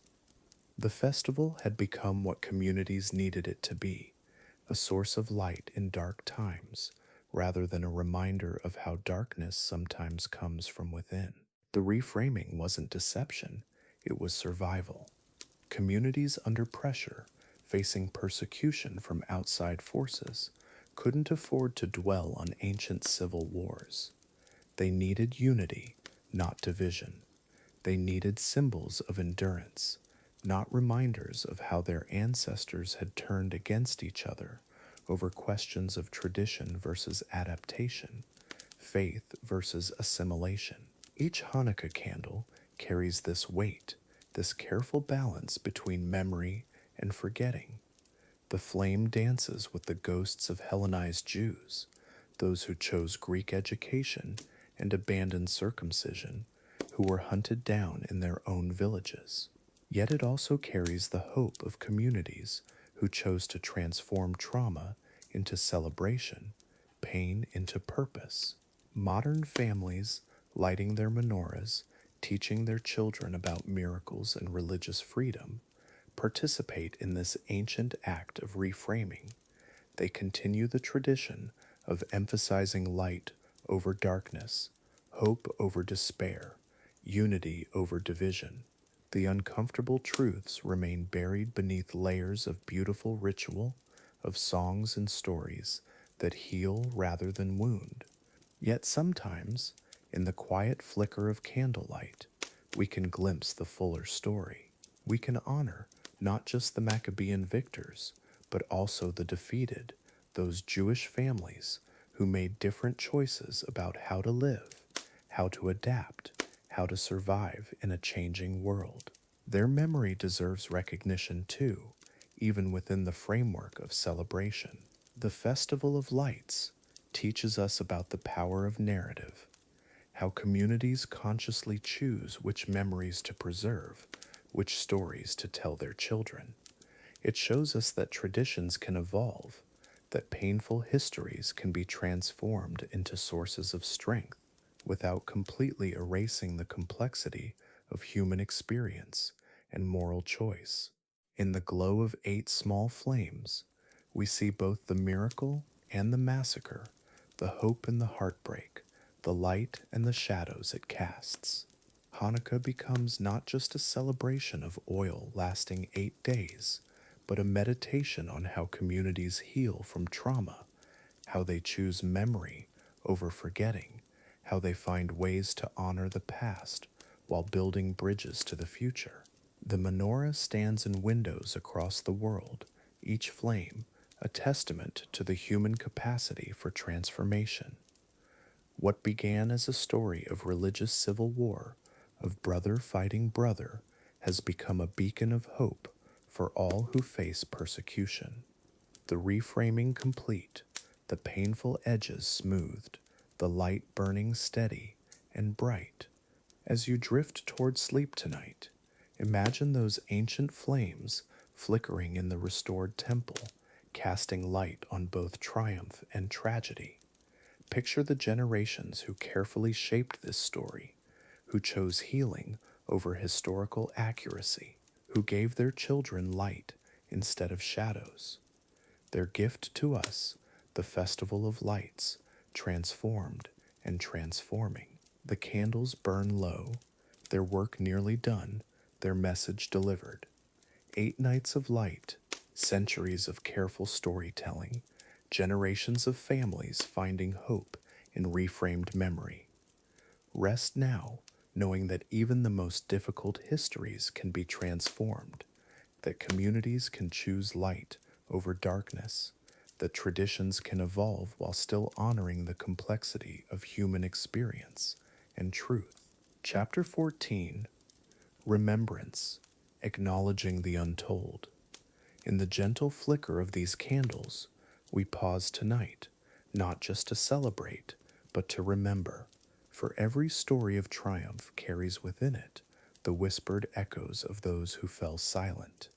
The festival had become what communities needed it to be, a source of light in dark times, rather than a reminder of how darkness sometimes comes from within. The reframing wasn't deception, it was survival. Communities under pressure, facing persecution from outside forces, couldn't afford to dwell on ancient civil wars. They needed unity, not division. They needed symbols of endurance, not reminders of how their ancestors had turned against each other over questions of tradition versus adaptation, faith versus assimilation. Each Hanukkah candle carries this weight, this careful balance between memory and forgetting. The flame dances with the ghosts of Hellenized Jews, those who chose Greek education and abandoned circumcision, who were hunted down in their own villages. Yet it also carries the hope of communities who chose to transform trauma into celebration, pain into purpose. Modern families lighting their menorahs, teaching their children about miracles and religious freedom, participate in this ancient act of reframing. They continue the tradition of emphasizing light over darkness, hope over despair, unity over division. The uncomfortable truths remain buried beneath layers of beautiful ritual, of songs and stories that heal rather than wound. Yet sometimes, in the quiet flicker of candlelight, we can glimpse the fuller story. We can honor not just the Maccabean victors, but also the defeated, those Jewish families who made different choices about how to live, how to adapt, how to survive in a changing world. Their memory deserves recognition too, even within the framework of celebration. The Festival of Lights teaches us about the power of narrative, how communities consciously choose which memories to preserve, which stories to tell their children. It shows us that traditions can evolve, that painful histories can be transformed into sources of strength without completely erasing the complexity of human experience and moral choice. In the glow of 8 small flames, we see both the miracle and the massacre, the hope and the heartbreak, the light and the shadows it casts. Hanukkah becomes not just a celebration of oil lasting 8 days, but a meditation on how communities heal from trauma, how they choose memory over forgetting, how they find ways to honor the past while building bridges to the future. The menorah stands in windows across the world, each flame a testament to the human capacity for transformation. What began as a story of religious civil war, of brother fighting brother, has become a beacon of hope for all who face persecution. The reframing complete, the painful edges smoothed, the light burning steady and bright. As you drift toward sleep tonight, imagine those ancient flames flickering in the restored temple, casting light on both triumph and tragedy. Picture the generations who carefully shaped this story, who chose healing over historical accuracy, who gave their children light instead of shadows. Their gift to us, the Festival of Lights, transformed and transforming. The candles burn low, their work nearly done, their message delivered. 8 nights of light, centuries of careful storytelling, generations of families finding hope in reframed memory. Rest now, knowing that even the most difficult histories can be transformed, that communities can choose light over darkness, that traditions can evolve while still honoring the complexity of human experience and truth. Chapter 14, Remembrance, Acknowledging the Untold. In the gentle flicker of these candles, we pause tonight, not just to celebrate, but to remember, for every story of triumph carries within it the whispered echoes of those who fell silent.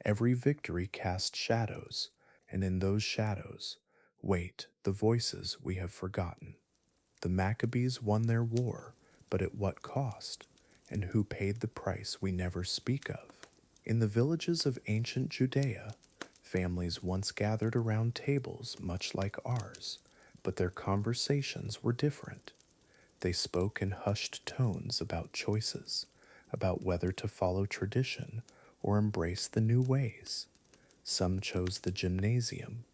Every victory casts shadows, and in those shadows wait the voices we have forgotten. The Maccabees won their war, but at what cost? And who paid the price we never speak of? In the villages of ancient Judea, families once gathered around tables much like ours, but their conversations were different. They spoke in hushed tones about choices, about whether to follow tradition or embrace the new ways. Some chose the gymnasium,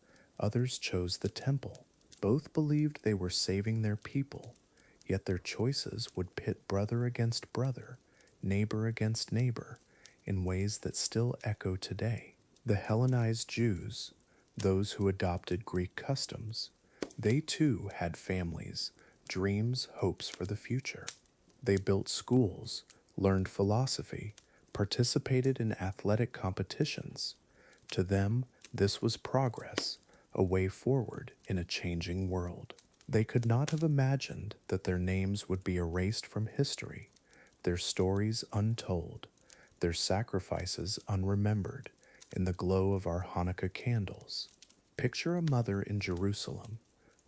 Others chose the temple. Both believed they were saving their people, yet their choices would pit brother against brother, neighbor against neighbor, in ways that still echo today. The Hellenized Jews, those who adopted Greek customs, they too had families, dreams, hopes for the future. They built schools, learned philosophy, participated in athletic competitions. To them, this was progress, a way forward in a changing world. They could not have imagined that their names would be erased from history, their stories untold, their sacrifices unremembered in the glow of our Hanukkah candles. Picture a mother in Jerusalem,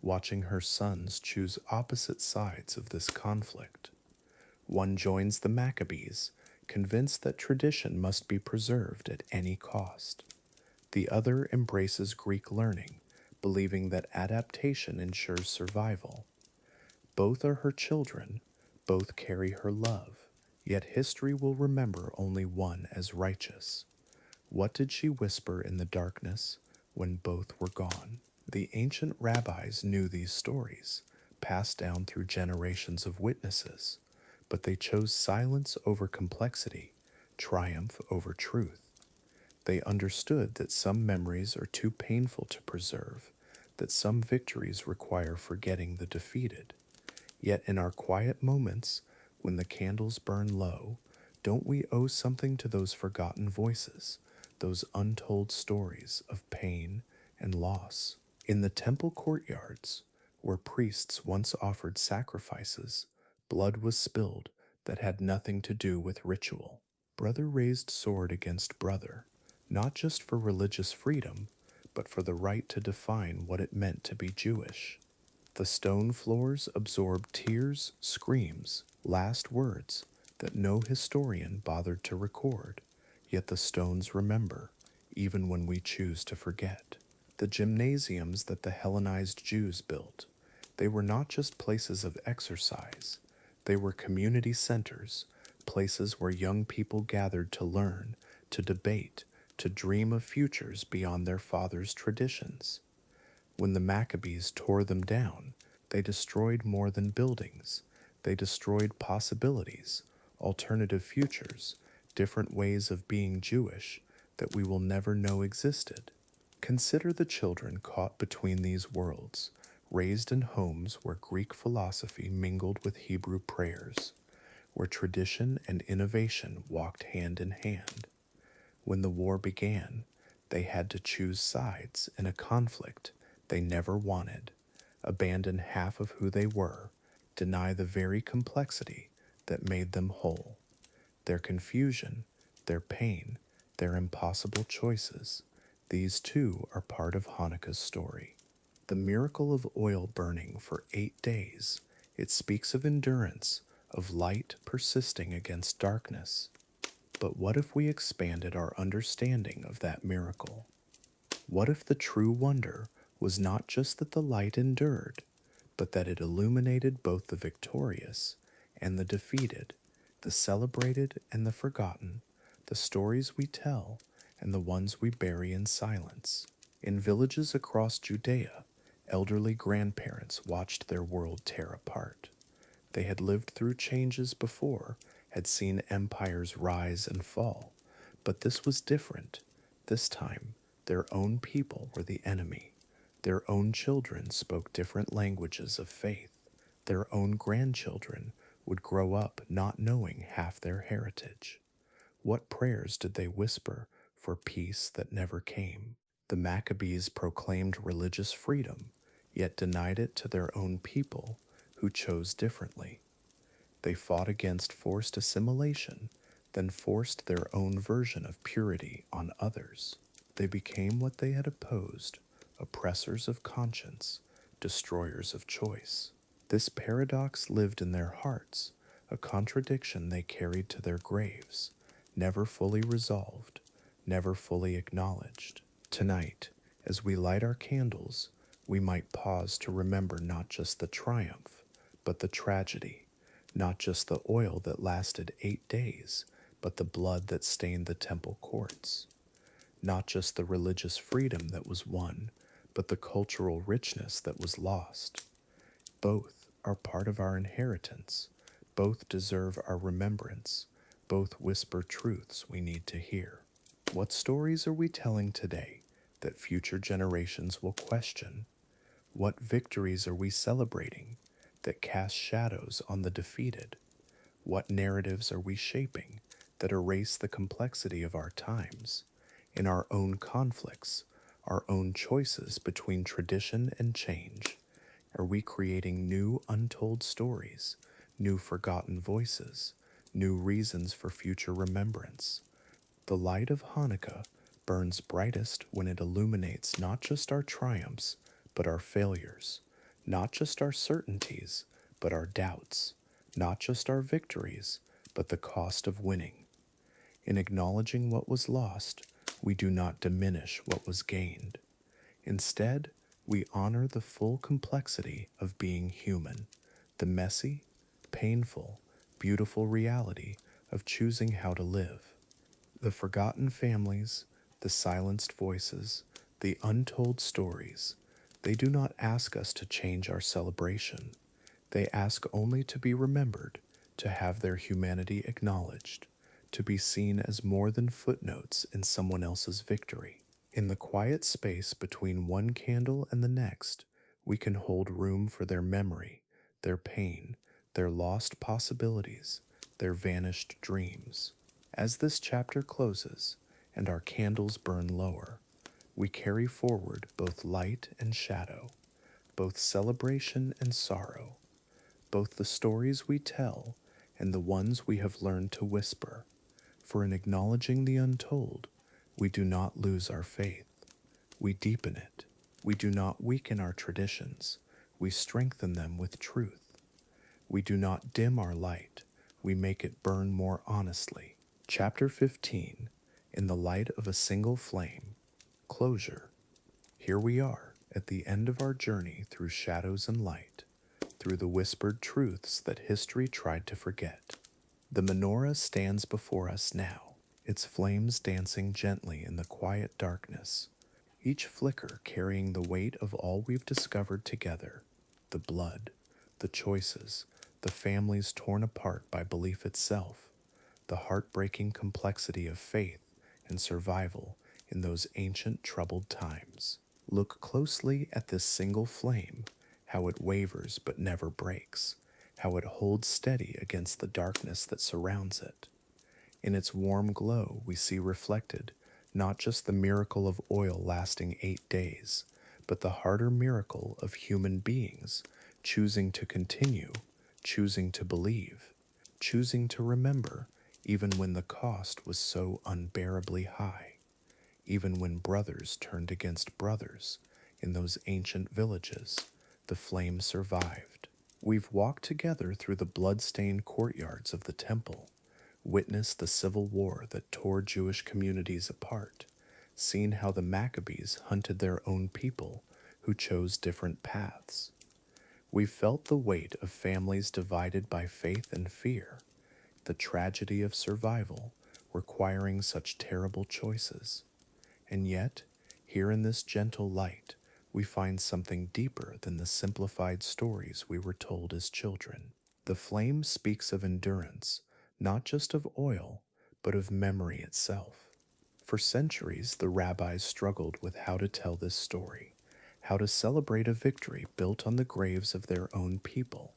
watching her sons choose opposite sides of this conflict. One joins the Maccabees, convinced that tradition must be preserved at any cost. The other embraces Greek learning, believing that adaptation ensures survival. Both are her children, both carry her love, yet history will remember only one as righteous. What did she whisper in the darkness when both were gone? The ancient rabbis knew these stories, passed down through generations of witnesses, but they chose silence over complexity, triumph over truth. They understood that some memories are too painful to preserve, that some victories require forgetting the defeated. Yet in our quiet moments, when the candles burn low, don't we owe something to those forgotten voices, those untold stories of pain and loss? In the temple courtyards, where priests once offered sacrifices, blood was spilled that had nothing to do with ritual. Brother raised sword against brother, not just for religious freedom, but for the right to define what it meant to be Jewish. The stone floors absorbed tears, screams, last words that no historian bothered to record, yet the stones remember, even when we choose to forget. The gymnasiums that the Hellenized Jews built, they were not just places of exercise, they were community centers, places where young people gathered to learn, to debate, to dream of futures beyond their fathers' traditions. When the Maccabees tore them down, they destroyed more than buildings. They destroyed possibilities, alternative futures, different ways of being Jewish that we will never know existed. Consider the children caught between these worlds, raised in homes where Greek philosophy mingled with Hebrew prayers, where tradition and innovation walked hand in hand. When the war began, they had to choose sides in a conflict they never wanted, abandon half of who they were, deny the very complexity that made them whole. Their confusion, their pain, their impossible choices, these too are part of Hanukkah's story. The miracle of oil burning for 8 days, it speaks of endurance, of light persisting against darkness. But what if we expanded our understanding of that miracle? What if the true wonder was not just that the light endured, but that it illuminated both the victorious and the defeated, the celebrated and the forgotten, the stories we tell and the ones we bury in silence? In villages across Judea, elderly grandparents watched their world tear apart. They had lived through changes before, had seen empires rise and fall, but this was different. This time, their own people were the enemy. Their own children spoke different languages of faith. Their own grandchildren would grow up not knowing half their heritage. What prayers did they whisper for peace that never came? The Maccabees proclaimed religious freedom, yet denied it to their own people who chose differently. They fought against forced assimilation, then forced their own version of purity on others. They became what they had opposed, oppressors of conscience, destroyers of choice. This paradox lived in their hearts, a contradiction they carried to their graves, never fully resolved, never fully acknowledged. Tonight, as we light our candles, we might pause to remember not just the triumph, but the tragedy, not just the oil that lasted 8 days, but the blood that stained the temple courts, not just the religious freedom that was won, but the cultural richness that was lost. Both are part of our inheritance. Both deserve our remembrance. Both whisper truths we need to hear. What stories are we telling today that future generations will question? What victories are we celebrating that cast shadows on the defeated? What narratives are we shaping that erase the complexity of our times? In our own conflicts, our own choices between tradition and change, are we creating new untold stories, new forgotten voices, new reasons for future remembrance? The light of Hanukkah burns brightest when it illuminates not just our triumphs, but our failures, not just our certainties, but our doubts, not just our victories, but the cost of winning. In acknowledging what was lost, we do not diminish what was gained. Instead, we honor the full complexity of being human, the messy, painful, beautiful reality of choosing how to live. The forgotten families, the silenced voices, the untold stories, they do not ask us to change our celebration. They ask only to be remembered, to have their humanity acknowledged, to be seen as more than footnotes in someone else's victory. In the quiet space between one candle and the next, we can hold room for their memory, their pain, their lost possibilities, their vanished dreams. As this chapter closes and our candles burn lower, we carry forward both light and shadow, both celebration and sorrow, both the stories we tell and the ones we have learned to whisper. For in acknowledging the untold, we do not lose our faith. We deepen it. We do not weaken our traditions. We strengthen them with truth. We do not dim our light. We make it burn more honestly. Chapter 15, In the Light of a Single Flame, Closure. Here we are, at the end of our journey through shadows and light, through the whispered truths that history tried to forget. The menorah stands before us now, its flames dancing gently in the quiet darkness, each flicker carrying the weight of all we've discovered together, the blood, the choices, the families torn apart by belief itself, the heartbreaking complexity of faith and survival in those ancient troubled times. Look closely at this single flame, how it wavers but never breaks, how it holds steady against the darkness that surrounds it. In its warm glow, we see reflected not just the miracle of oil lasting 8 days, but the harder miracle of human beings choosing to continue, choosing to believe, choosing to remember, even when the cost was so unbearably high, even when brothers turned against brothers in those ancient villages, the flame survived. We've walked together through the blood-stained courtyards of the temple, witnessed the civil war that tore Jewish communities apart, seen how the Maccabees hunted their own people who chose different paths. We've felt the weight of families divided by faith and fear, the tragedy of survival requiring such terrible choices. And yet, here in this gentle light, we find something deeper than the simplified stories we were told as children. The flame speaks of endurance, not just of oil, but of memory itself. For centuries, the rabbis struggled with how to tell this story, how to celebrate a victory built on the graves of their own people,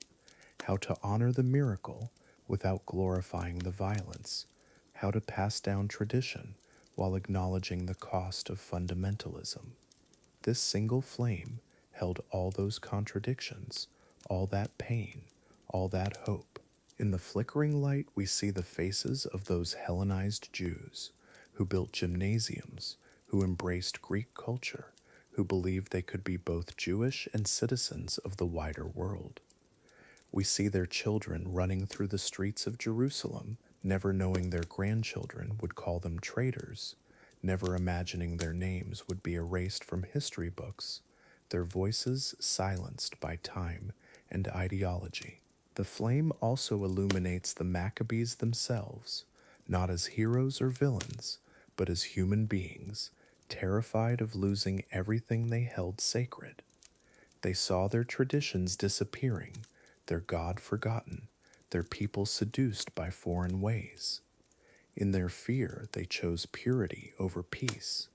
how to honor the miracle without glorifying the violence, how to pass down tradition while acknowledging the cost of fundamentalism. This single flame held all those contradictions, all that pain, all that hope. In the flickering light, we see the faces of those Hellenized Jews who built gymnasiums, who embraced Greek culture, who believed they could be both Jewish and citizens of the wider world. We see their children running through the streets of Jerusalem, never knowing their grandchildren would call them traitors, never imagining their names would be erased from history books, their voices silenced by time and ideology. The flame also illuminates the Maccabees themselves, not as heroes or villains, but as human beings, terrified of losing everything they held sacred. They saw their traditions disappearing, their God forgotten, their people seduced by foreign ways. In their fear, they chose purity over peace,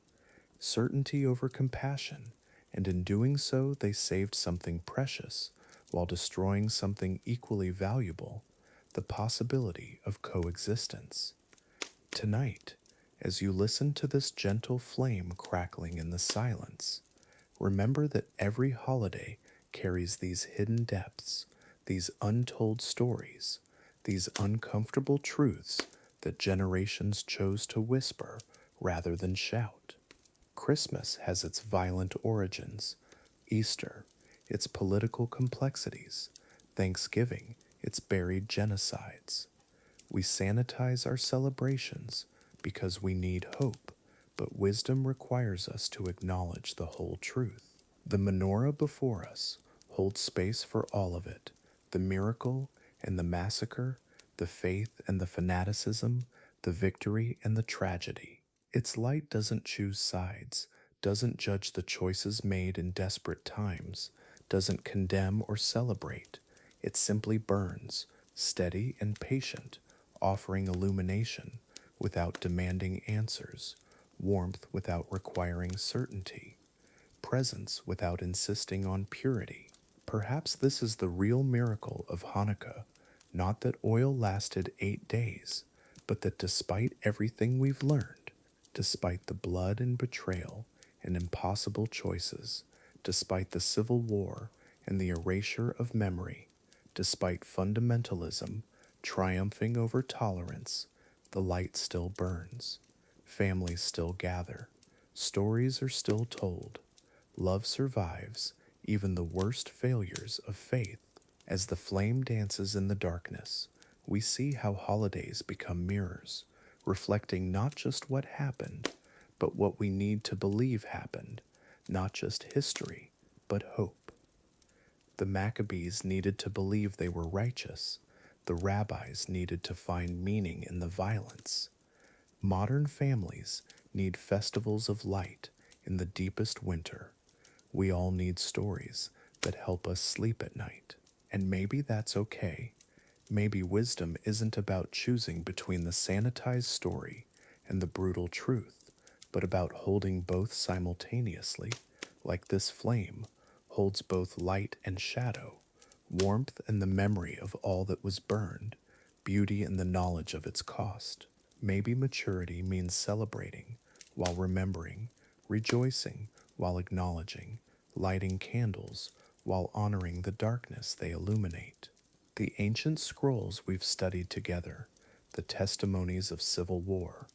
certainty over compassion, and in doing so, they saved something precious while destroying something equally valuable, the possibility of coexistence. Tonight, as you listen to this gentle flame crackling in the silence, remember that every holiday carries these hidden depths, these untold stories, these uncomfortable truths that generations chose to whisper rather than shout. Christmas has its violent origins, Easter, its political complexities, Thanksgiving, its buried genocides. We sanitize our celebrations because we need hope, but wisdom requires us to acknowledge the whole truth. The menorah before us holds space for all of it, the miracle and the massacre, the faith and the fanaticism, the victory and the tragedy. Its light doesn't choose sides, doesn't judge the choices made in desperate times, doesn't condemn or celebrate. It simply burns, steady and patient, offering illumination without demanding answers, warmth without requiring certainty, presence without insisting on purity. Perhaps this is the real miracle of Hanukkah, not that oil lasted 8 days, but that despite everything we've learned, despite the blood and betrayal and impossible choices, despite the civil war and the erasure of memory, despite fundamentalism triumphing over tolerance, the light still burns. Families still gather. Stories are still told. Love survives even the worst failures of faith. As the flame dances in the darkness, we see how holidays become mirrors, reflecting not just what happened, but what we need to believe happened, not just history, but hope. The Maccabees needed to believe they were righteous. The rabbis needed to find meaning in the violence. Modern families need festivals of light in the deepest winter. We all need stories that help us sleep at night. And maybe that's okay. Maybe wisdom isn't about choosing between the sanitized story and the brutal truth, but about holding both simultaneously, like this flame holds both light and shadow, warmth and the memory of all that was burned, beauty and the knowledge of its cost. Maybe maturity means celebrating while remembering, rejoicing while acknowledging, lighting candles while honoring the darkness they illuminate. The ancient scrolls we've studied together, the testimonies of civil war,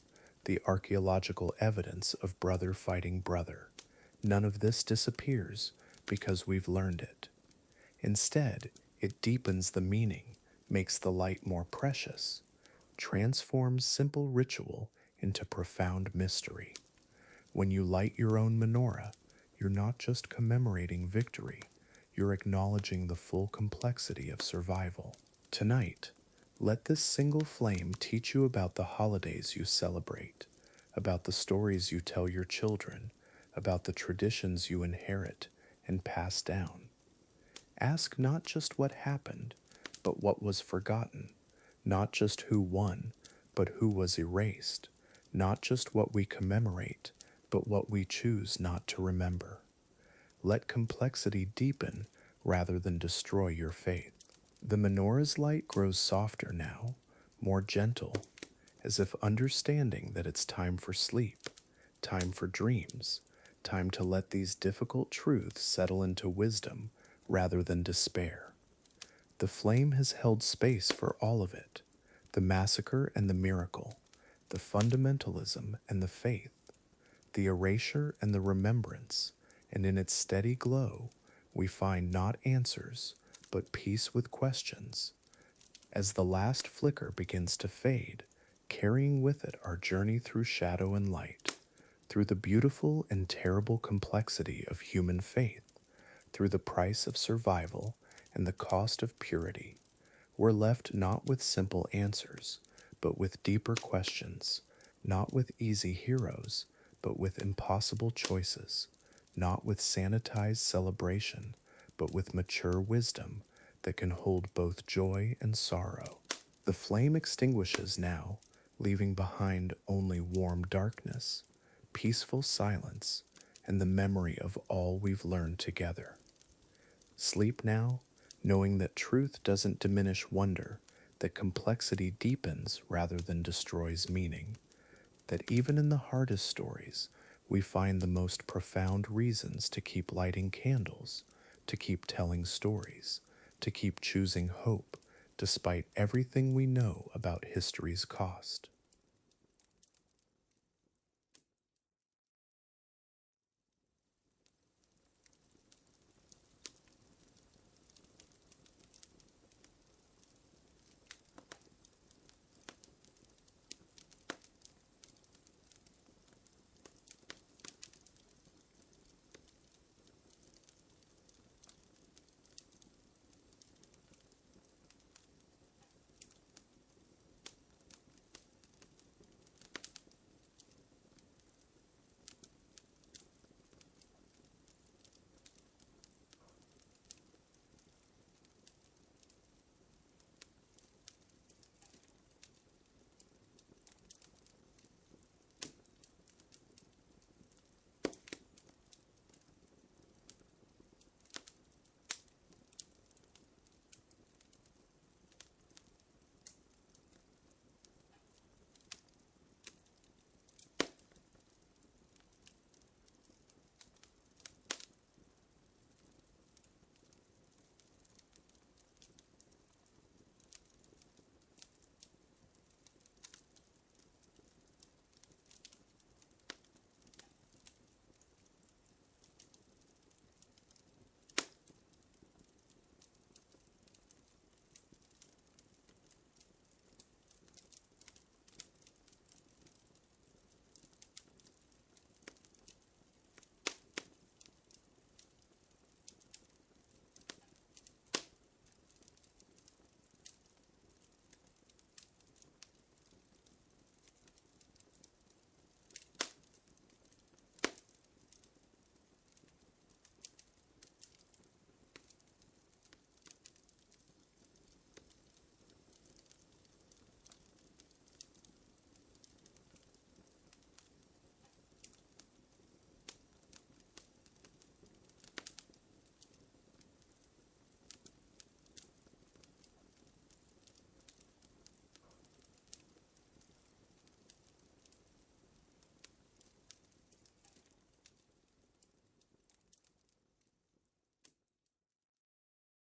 the archaeological evidence of brother fighting brother, none of this disappears because we've learned it. Instead, it deepens the meaning, makes the light more precious, transforms simple ritual into profound mystery. When you light your own menorah, you're not just commemorating victory, you're acknowledging the full complexity of survival. Tonight, let this single flame teach you about the holidays you celebrate, about the stories you tell your children, about the traditions you inherit and pass down. Ask not just what happened, but what was forgotten, not just who won, but who was erased, not just what we commemorate, but what we choose not to remember. Let complexity deepen rather than destroy your faith. The menorah's light grows softer now, more gentle, as if understanding that it's time for sleep, time for dreams, time to let these difficult truths settle into wisdom rather than despair. The flame has held space for all of it, the massacre and the miracle, the fundamentalism and the faith, the erasure and the remembrance, and in its steady glow, we find not answers, but peace with questions. As the last flicker begins to fade, carrying with it our journey through shadow and light, through the beautiful and terrible complexity of human faith, through the price of survival and the cost of purity, we're left not with simple answers, but with deeper questions, not with easy heroes, but with impossible choices, not with sanitized celebration, but with mature wisdom that can hold both joy and sorrow. The flame extinguishes now, leaving behind only warm darkness, peaceful silence, and the memory of all we've learned together. Sleep now, knowing that truth doesn't diminish wonder, that complexity deepens rather than destroys meaning, that even in the hardest stories, we find the most profound reasons to keep lighting candles, to keep telling stories, to keep choosing hope, despite everything we know about history's cost.